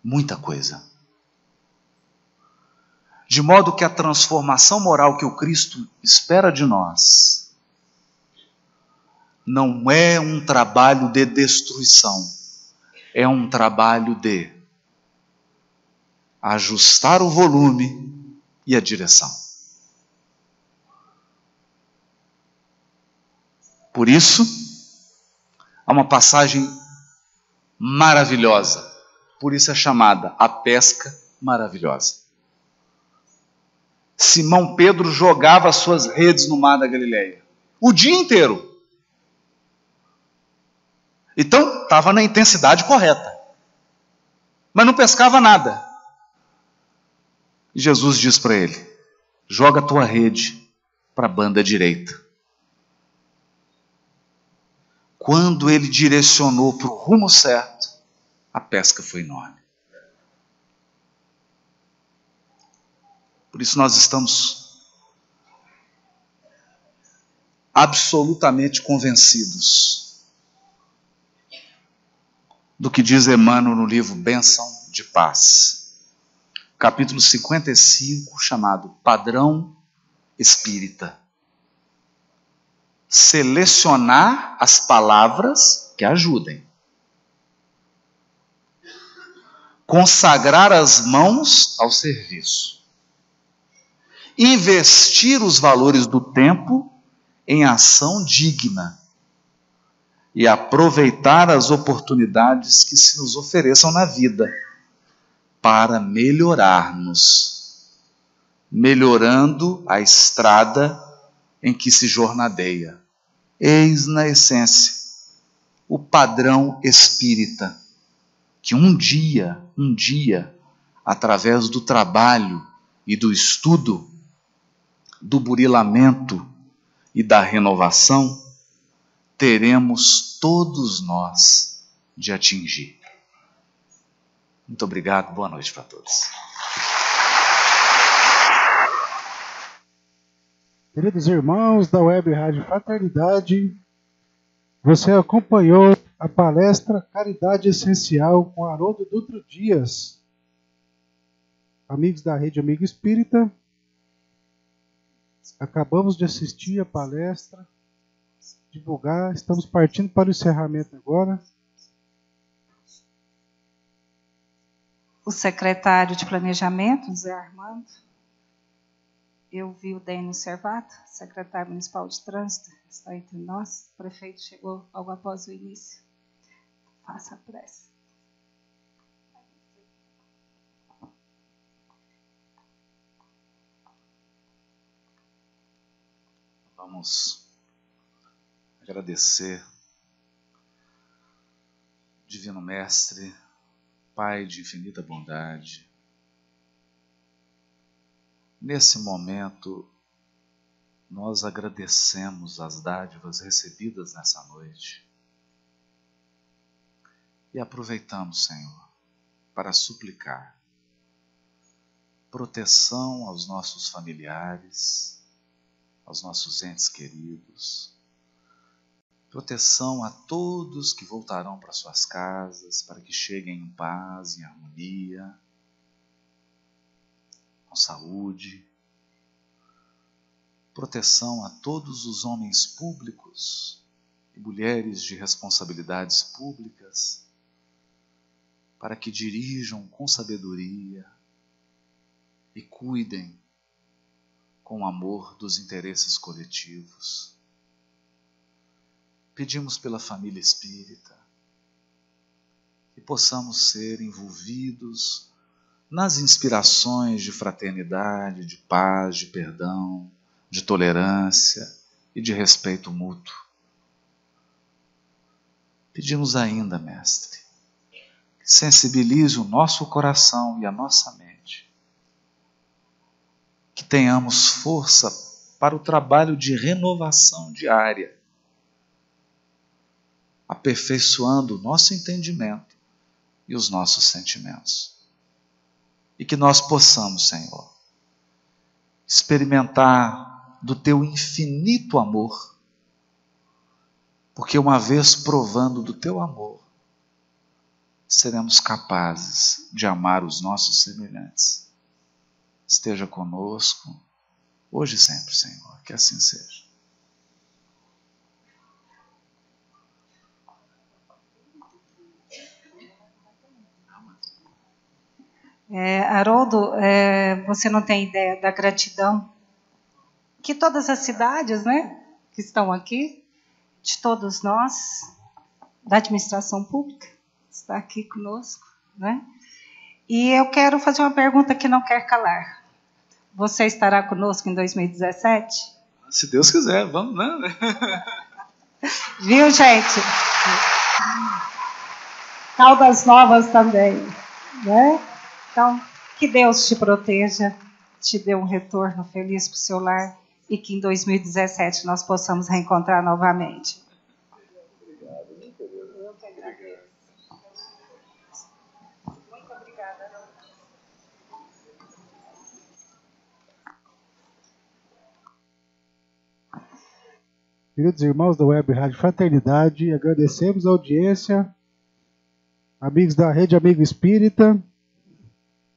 Muita coisa. De modo que a transformação moral que o Cristo espera de nós não é um trabalho de destruição, é um trabalho de ajustar o volume e a direção. Por isso, há uma passagem maravilhosa, por isso é chamada a pesca maravilhosa. Simão Pedro jogava as suas redes no mar da Galileia, o dia inteiro. Então, estava na intensidade correta, mas não pescava nada. E Jesus diz para ele, joga a tua rede para a banda direita. Quando ele direcionou para o rumo certo, a pesca foi enorme. Por isso nós estamos absolutamente convencidos do que diz Emmanuel no livro Bênção de Paz, capítulo 55, chamado Padrão Espírita. Selecionar as palavras que ajudem. Consagrar as mãos ao serviço. Investir os valores do tempo em ação digna. E aproveitar as oportunidades que se nos ofereçam na vida para melhorarmos, melhorando a estrada em que se jornadeia. Eis na essência o padrão espírita que um dia, através do trabalho e do estudo, do burilamento e da renovação, teremos todos nós de atingir. Muito obrigado, boa noite para todos. Queridos irmãos da Web Rádio Fraternidade, você acompanhou a palestra Caridade Essencial com Haroldo Dutra Dias. Amigos da Rede Amigo Espírita, acabamos de assistir a palestra, divulgar, estamos partindo para o encerramento agora. O secretário de Planejamento, Zé Armando. Eu vi o Dênio Servato, secretário municipal de trânsito, está entre nós. O prefeito chegou logo após o início. Faça a prece. Vamos agradecer, Divino Mestre, Pai de infinita bondade. Nesse momento, nós agradecemos as dádivas recebidas nessa noite e aproveitamos, Senhor, para suplicar proteção aos nossos familiares, aos nossos entes queridos, proteção a todos que voltarão para suas casas, para que cheguem em paz, em harmonia, com saúde, proteção a todos os homens públicos e mulheres de responsabilidades públicas, para que dirijam com sabedoria e cuidem com amor dos interesses coletivos. Pedimos pela família espírita que possamos ser envolvidos nas inspirações de fraternidade, de paz, de perdão, de tolerância e de respeito mútuo. Pedimos ainda, Mestre, que sensibilize o nosso coração e a nossa mente, que tenhamos força para o trabalho de renovação diária, aperfeiçoando o nosso entendimento e os nossos sentimentos. E que nós possamos, Senhor, experimentar do Teu infinito amor, porque uma vez provando do Teu amor, seremos capazes de amar os nossos semelhantes. Esteja conosco, hoje e sempre, Senhor, que assim seja. Haroldo, você não tem ideia da gratidão que todas as cidades, né, que estão aqui, de todos nós, da administração pública, está aqui conosco, né? E eu quero fazer uma pergunta que não quer calar. Você estará conosco em 2017? Se Deus quiser, vamos, né? Viu, gente? Caldas Novas também, né? Então, que Deus te proteja, te dê um retorno feliz para o seu lar e que em 2017 nós possamos reencontrar novamente. Eu que agradeço. Muito obrigada. Queridos irmãos da Web Rádio Fraternidade, agradecemos a audiência. Amigos da Rede Amigo Espírita,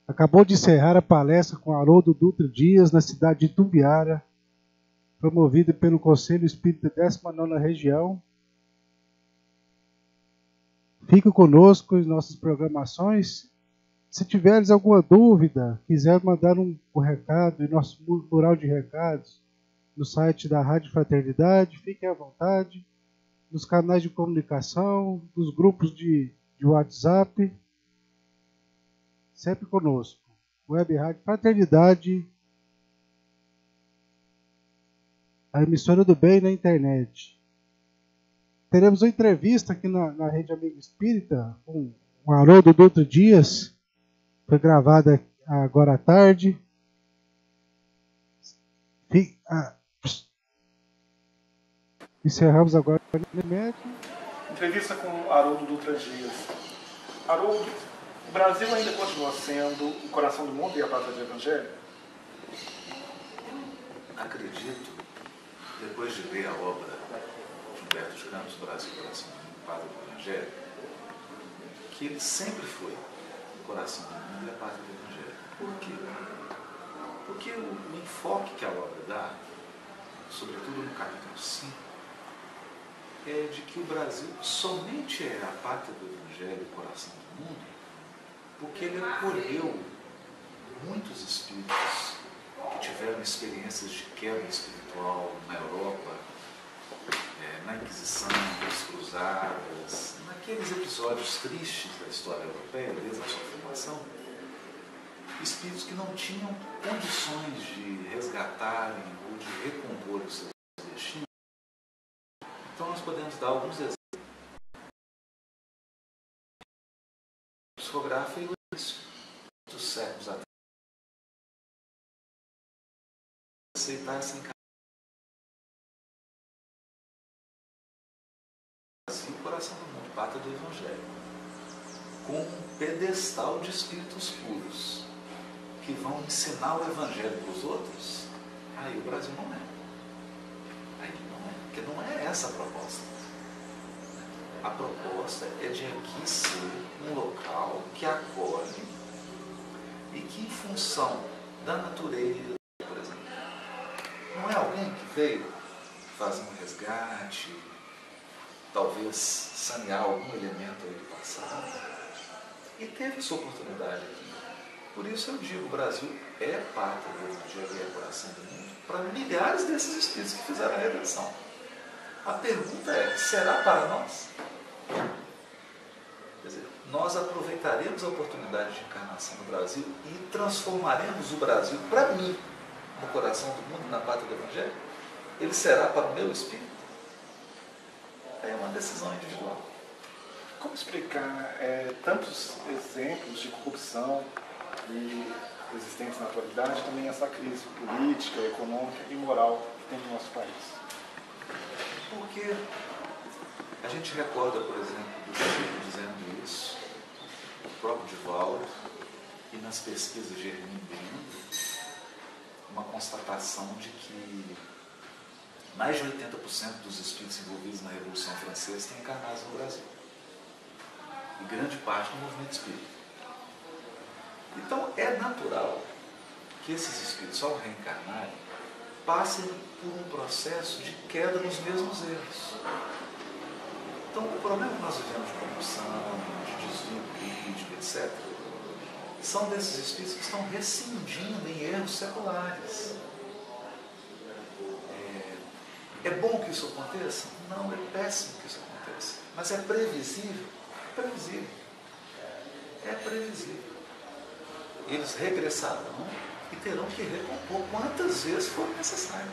acabou de encerrar a palestra com Haroldo Dutra Dias, na cidade de Itumbiara, promovida pelo Conselho Espírita 19ª Região. Fique conosco em nossas programações. Se tiveres alguma dúvida, quiser mandar um recado em nosso mural de recados, no site da Rádio Fraternidade, fiquem à vontade, nos canais de comunicação, nos grupos de WhatsApp, sempre conosco. Web Rádio Fraternidade, a emissora do bem na internet. Teremos uma entrevista aqui na Rede Amigo Espírita com o Haroldo Dutra Dias, foi gravada agora à tarde. Encerramos agora o médico. Entrevista com Haroldo Dutra Dias. Haroldo, o Brasil ainda continua sendo o coração do mundo e a pátria do Evangelho? Acredito, depois de ler a obra de Humberto de Campos, Brasil, Coração do Mundo, Pátria do Evangelho, que ele sempre foi o coração do mundo e a pátria do Evangelho. Por quê? Porque o enfoque que a obra dá, sobretudo no capítulo 5, é de que o Brasil somente é a pátria do Evangelho, o coração do mundo, porque ele acolheu muitos espíritos que tiveram experiências de quebra espiritual na Europa, na Inquisição, nas Cruzadas, naqueles episódios tristes da história europeia, desde a sua formação, espíritos que não tinham condições de resgatarem ou de recompor os seus destinos. Então nós podemos dar alguns exemplos. O psicógrafo e o início dos séculos atrás. Aceitar essa encarnação. O coração do mundo, pátria do Evangelho. como um pedestal de espíritos puros que vão ensinar o evangelho para os outros, aí o Brasil não é. Aí não é, porque não é essa a proposta. A proposta é de aqui ser um local que acolhe e que, em função da natureza, por exemplo, não é alguém que veio fazer um resgate, talvez sanear algum elemento aí do passado, e teve essa oportunidade aqui. Por isso eu digo, o Brasil é pátria do Evangelho e é coração do mundo para milhares desses espíritos que fizeram a redenção. A pergunta é, será para nós? Quer dizer, nós aproveitaremos a oportunidade de encarnação no Brasil e transformaremos o Brasil, para mim, no coração do mundo, na pátria do Evangelho? Ele será para o meu espírito? É uma decisão individual. Como explicar tantos exemplos de corrupção e existentes na atualidade, também essa crise política, econômica e moral que tem no nosso país? Porque a gente recorda, por exemplo, do Chico dizendo isso, o próprio Divaldo, e nas pesquisas de Hermínio Brito, uma constatação de que mais de 80% dos espíritos envolvidos na Revolução Francesa têm encarnados no Brasil. E grande parte do movimento espírita. Então, é natural que esses espíritos, ao reencarnarem, passem por um processo de queda nos mesmos erros. Então, o problema que nós vivemos de corrupção, de desvio político, etc., são desses espíritos que estão rescindindo em erros seculares. É bom que isso aconteça? Não, é péssimo que isso aconteça. Mas é previsível? É previsível. É previsível. Eles regressarão e terão que recompor quantas vezes for necessário.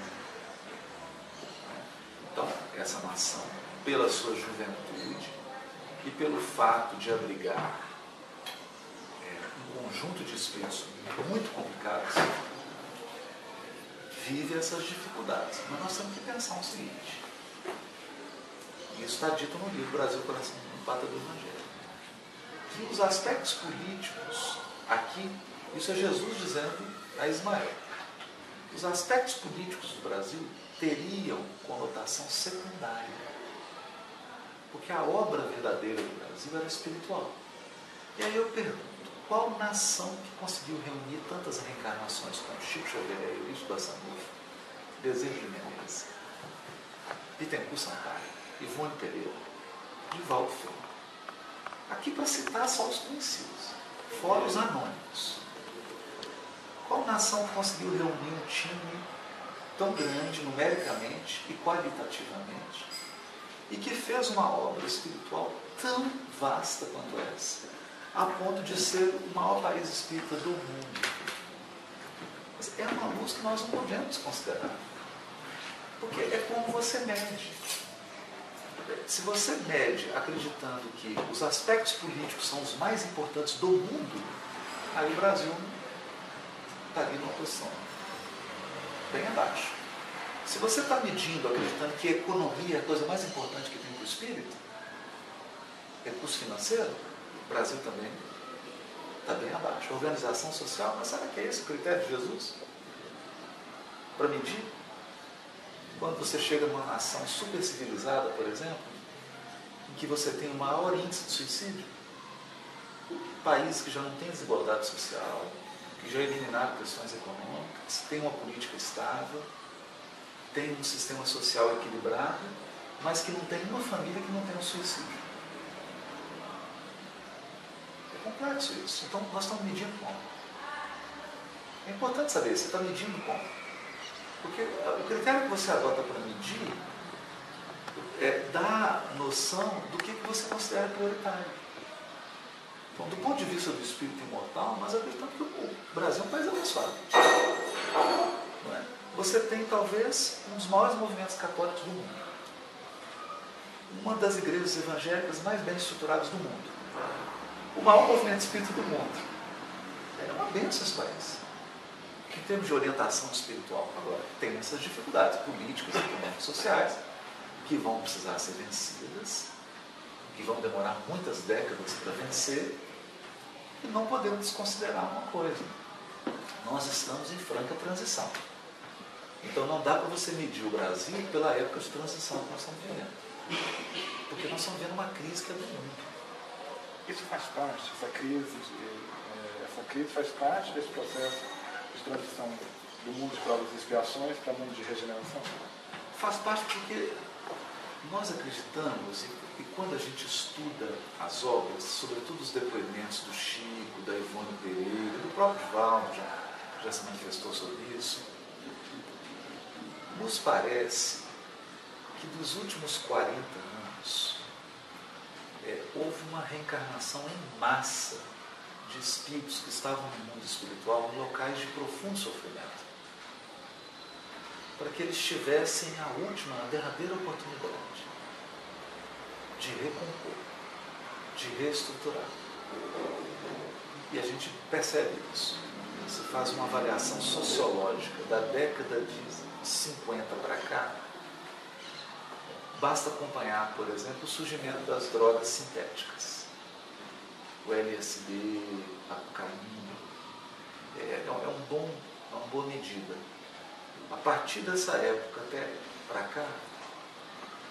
Então, essa nação, pela sua juventude e pelo fato de abrigar um conjunto de espíritos muito complicados, vive essas dificuldades. Mas nós temos que pensar o seguinte, e isso está dito no livro Brasil, Coração do Pátria do Evangelho, que os aspectos políticos, aqui, isso é Jesus dizendo a Ismael, os aspectos políticos do Brasil teriam conotação secundária, porque a obra verdadeira do Brasil era espiritual. E aí eu pergunto, qual nação que conseguiu reunir tantas reencarnações como Chico Xavier, Eurípides Bassanufo, Bezerra de Menezes, Bittencourt Sampaio, Ivone Pereira, Divaldo Franco? Aqui para citar só os conhecidos, fora os anônimos. Qual nação conseguiu reunir um time tão grande, numericamente e qualitativamente, e que fez uma obra espiritual tão vasta quanto essa, a ponto de ser o maior país espírita do mundo? Mas é uma luz que nós não podemos considerar, porque é como você mede. Se você mede acreditando que os aspectos políticos são os mais importantes do mundo, aí o Brasil estaria numa posição bem abaixo. Se você está medindo acreditando que a economia é a coisa mais importante que tem para o espírito, recurso financeiro, o Brasil também está bem abaixo. Organização social, mas será que é esse o critério de Jesus? Para medir? Quando você chega numa nação super civilizada, por exemplo, em que você tem o maior índice de suicídio, países que já não têm desigualdade social, que já eliminaram questões econômicas, tem uma política estável, tem um sistema social equilibrado, mas que não tem uma família que não tenha um suicídio. É complexo isso. Então nós estamos medindo como? É importante saber, você está medindo como? Porque o critério que você adota para medir dá noção do que você considera prioritário. Então, do ponto de vista do espírito imortal, nós acreditamos que o Brasil é um país abençoado. Não é? Você tem, talvez, um dos maiores movimentos católicos do mundo. Uma das igrejas evangélicas mais bem estruturadas do mundo. O maior movimento espírita do mundo. É uma bênção esse país. Em termos de orientação espiritual, agora, tem essas dificuldades políticas, econômicas, sociais, que vão precisar ser vencidas, que vão demorar muitas décadas para vencer, e não podemos desconsiderar uma coisa: nós estamos em franca transição. Então não dá para você medir o Brasil pela época de transição que nós estamos vivendo, porque nós estamos vivendo uma crise que é do mundo. Isso faz parte, essa crise faz parte desse processo de transição do mundo de provas e expiações para o mundo de regeneração? Faz parte porque nós acreditamos, e quando a gente estuda as obras, sobretudo os depoimentos do Chico, da Ivone Pereira, do próprio Valdo já se manifestou sobre isso, nos parece que dos últimos 40 anos houve uma reencarnação em massa de espíritos que estavam no mundo espiritual em locais de profundo sofrimento, para que eles tivessem a derradeira oportunidade de recompor, de reestruturar. E a gente percebe isso. Se faz uma avaliação sociológica da década de 50 para cá, basta acompanhar, por exemplo, o surgimento das drogas sintéticas. O LSD, a cocaína, é uma boa medida. A partir dessa época até para cá,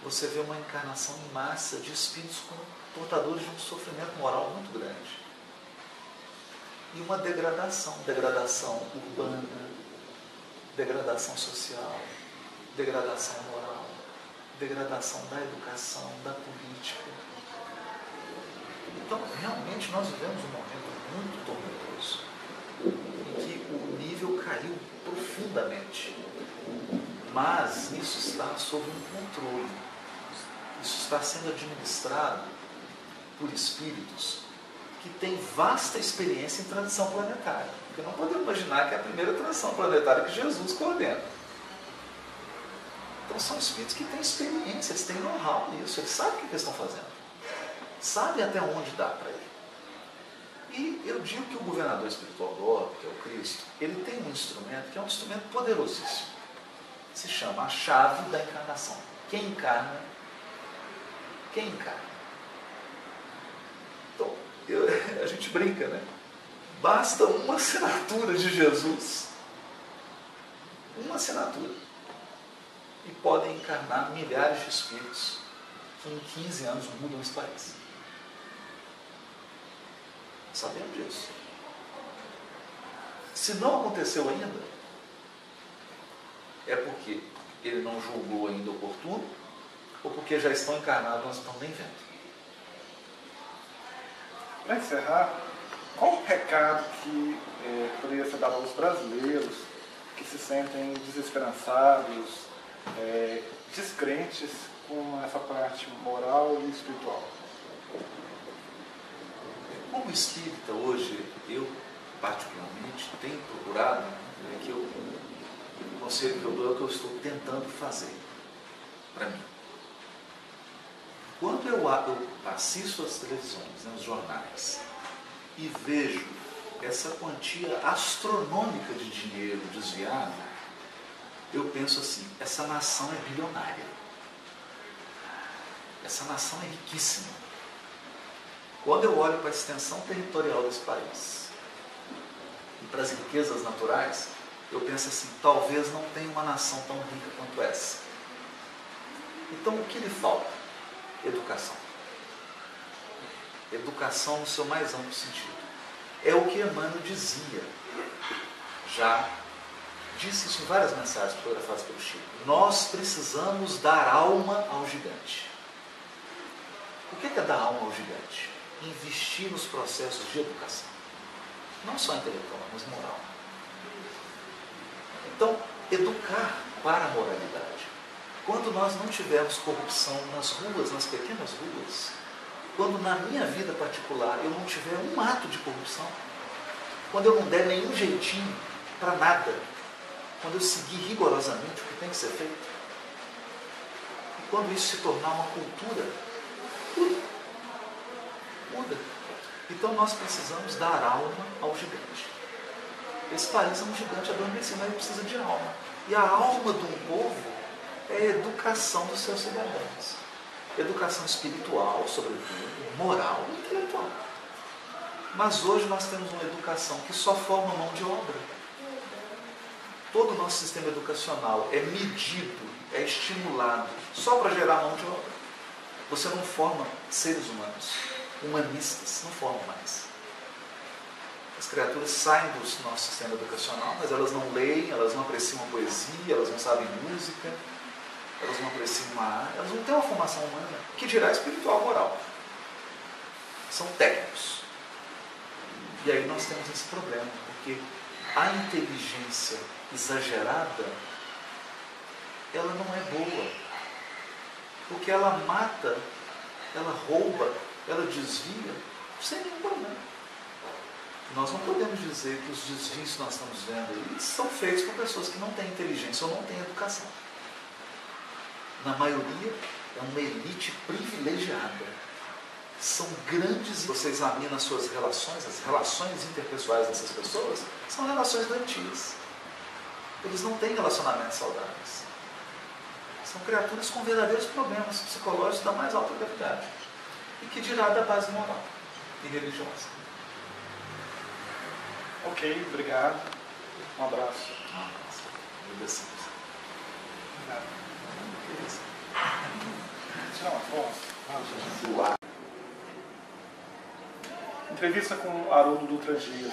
você vê uma encarnação em massa de espíritos portadores de um sofrimento moral muito grande. E uma degradação urbana, degradação social, degradação moral, degradação da educação, da política. Então, realmente, nós vivemos um momento muito tormentoso, em que o nível caiu profundamente. Mas isso está sob um controle. Isso está sendo administrado por espíritos que têm vasta experiência em transição planetária. Porque não podemos imaginar que é a primeira transição planetária que Jesus coordena. Então são espíritos que têm experiência, eles têm know-how nisso, eles sabem o que eles estão fazendo. Sabem até onde dá para ir. E eu digo que o governador espiritual do orbe, que é o Cristo, ele tem um instrumento que é um instrumento poderosíssimo. Se chama a chave da encarnação. Quem encarna? Quem encarna? Então, a gente brinca, né? Basta uma assinatura de Jesus. Uma assinatura. E podem encarnar milhares de espíritos que em 15 anos mudam esse país. Sabemos disso. Se não aconteceu ainda, é porque ele não julgou ainda oportuno, ou porque já estão encarnados, nós não estamos nem vendo. Para encerrar, qual o recado que poderia ser dado aos brasileiros que se sentem desesperançados, descrentes com essa parte moral e espiritual? Como espírita hoje, eu particularmente tenho procurado, que o conselho que eu dou é o que eu estou tentando fazer para mim. Quando eu assisto às televisões, os jornais, e vejo essa quantia astronômica de dinheiro desviado, eu penso assim: essa nação é bilionária. Essa nação é riquíssima. Quando eu olho para a extensão territorial desse país e para as riquezas naturais, eu penso assim: talvez não tenha uma nação tão rica quanto essa. Então, o que lhe falta? Educação. Educação no seu mais amplo sentido. É o que Emmanuel dizia. Já disse isso em várias mensagens psicografadas pelo Chico. Nós precisamos dar alma ao gigante. O que é dar alma ao gigante? Investir nos processos de educação. Não só intelectual, mas moral. Então, educar para a moralidade. Quando nós não tivermos corrupção nas ruas, nas pequenas ruas, quando na minha vida particular eu não tiver um ato de corrupção, quando eu não der nenhum jeitinho para nada, quando eu seguir rigorosamente o que tem que ser feito, e quando isso se tornar uma cultura, muda. Então nós precisamos dar alma ao gigante. Esse país é um gigante adormecido, mas ele precisa de alma. E a alma de um povo é a educação dos seus cidadãos. educação espiritual, sobretudo, moral e intelectual. Mas hoje nós temos uma educação que só forma mão de obra. Todo o nosso sistema educacional é medido, é estimulado só para gerar mão de obra. Você não forma seres humanos, humanistas, não formam mais. As criaturas saem do nosso sistema educacional, mas elas não leem, elas não apreciam a poesia, elas não sabem música, elas não apreciam a arte, elas não têm uma formação humana, que dirá espiritual moral. São técnicos. E aí nós temos esse problema, porque a inteligência exagerada, ela não é boa. Porque ela mata, ela rouba, ela desvia, sem nenhum problema. Nós não podemos dizer que os desvios que nós estamos vendo aí são feitos por pessoas que não têm inteligência ou não têm educação. Na maioria, é uma elite privilegiada. São grandes, você examina as suas relações, as relações interpessoais dessas pessoas, são relações doentias. Eles não têm relacionamentos saudáveis. São criaturas com verdadeiros problemas psicológicos da mais alta gravidade. E que dirá da base moral e religiosa. Ok, obrigado. Um abraço. Agradecemos. Obrigado. Tirar uma foto? Entrevista com Haroldo Dutra Dias.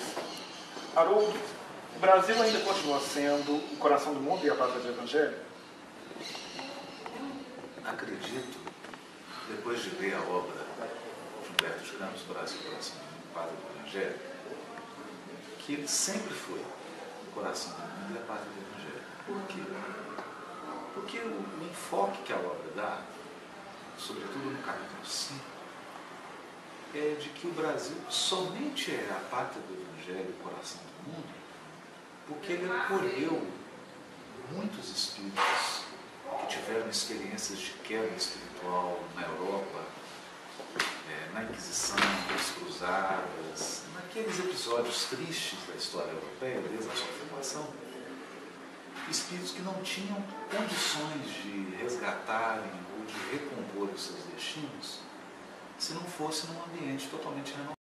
Haroldo, o Brasil ainda continua sendo o coração do mundo e a pátria do Evangelho? Acredito, depois de ler a obra de Humberto de Campos, Brasil, Coração do Mundo, Pátria do Evangelho, que ele sempre foi o coração do mundo e a pátria do Evangelho. Por quê? Porque o enfoque que a obra dá, sobretudo no capítulo 5, é de que o Brasil somente é a pátria do Evangelho, o coração do mundo, porque ele acolheu muitos espíritos que tiveram experiências de queda espiritual na Europa, na Inquisição, nas Cruzadas, naqueles episódios tristes da história europeia, desde a sua formação, espíritos que não tinham condições de resgatarem ou de recompor os seus destinos se não fosse num ambiente totalmente renovado.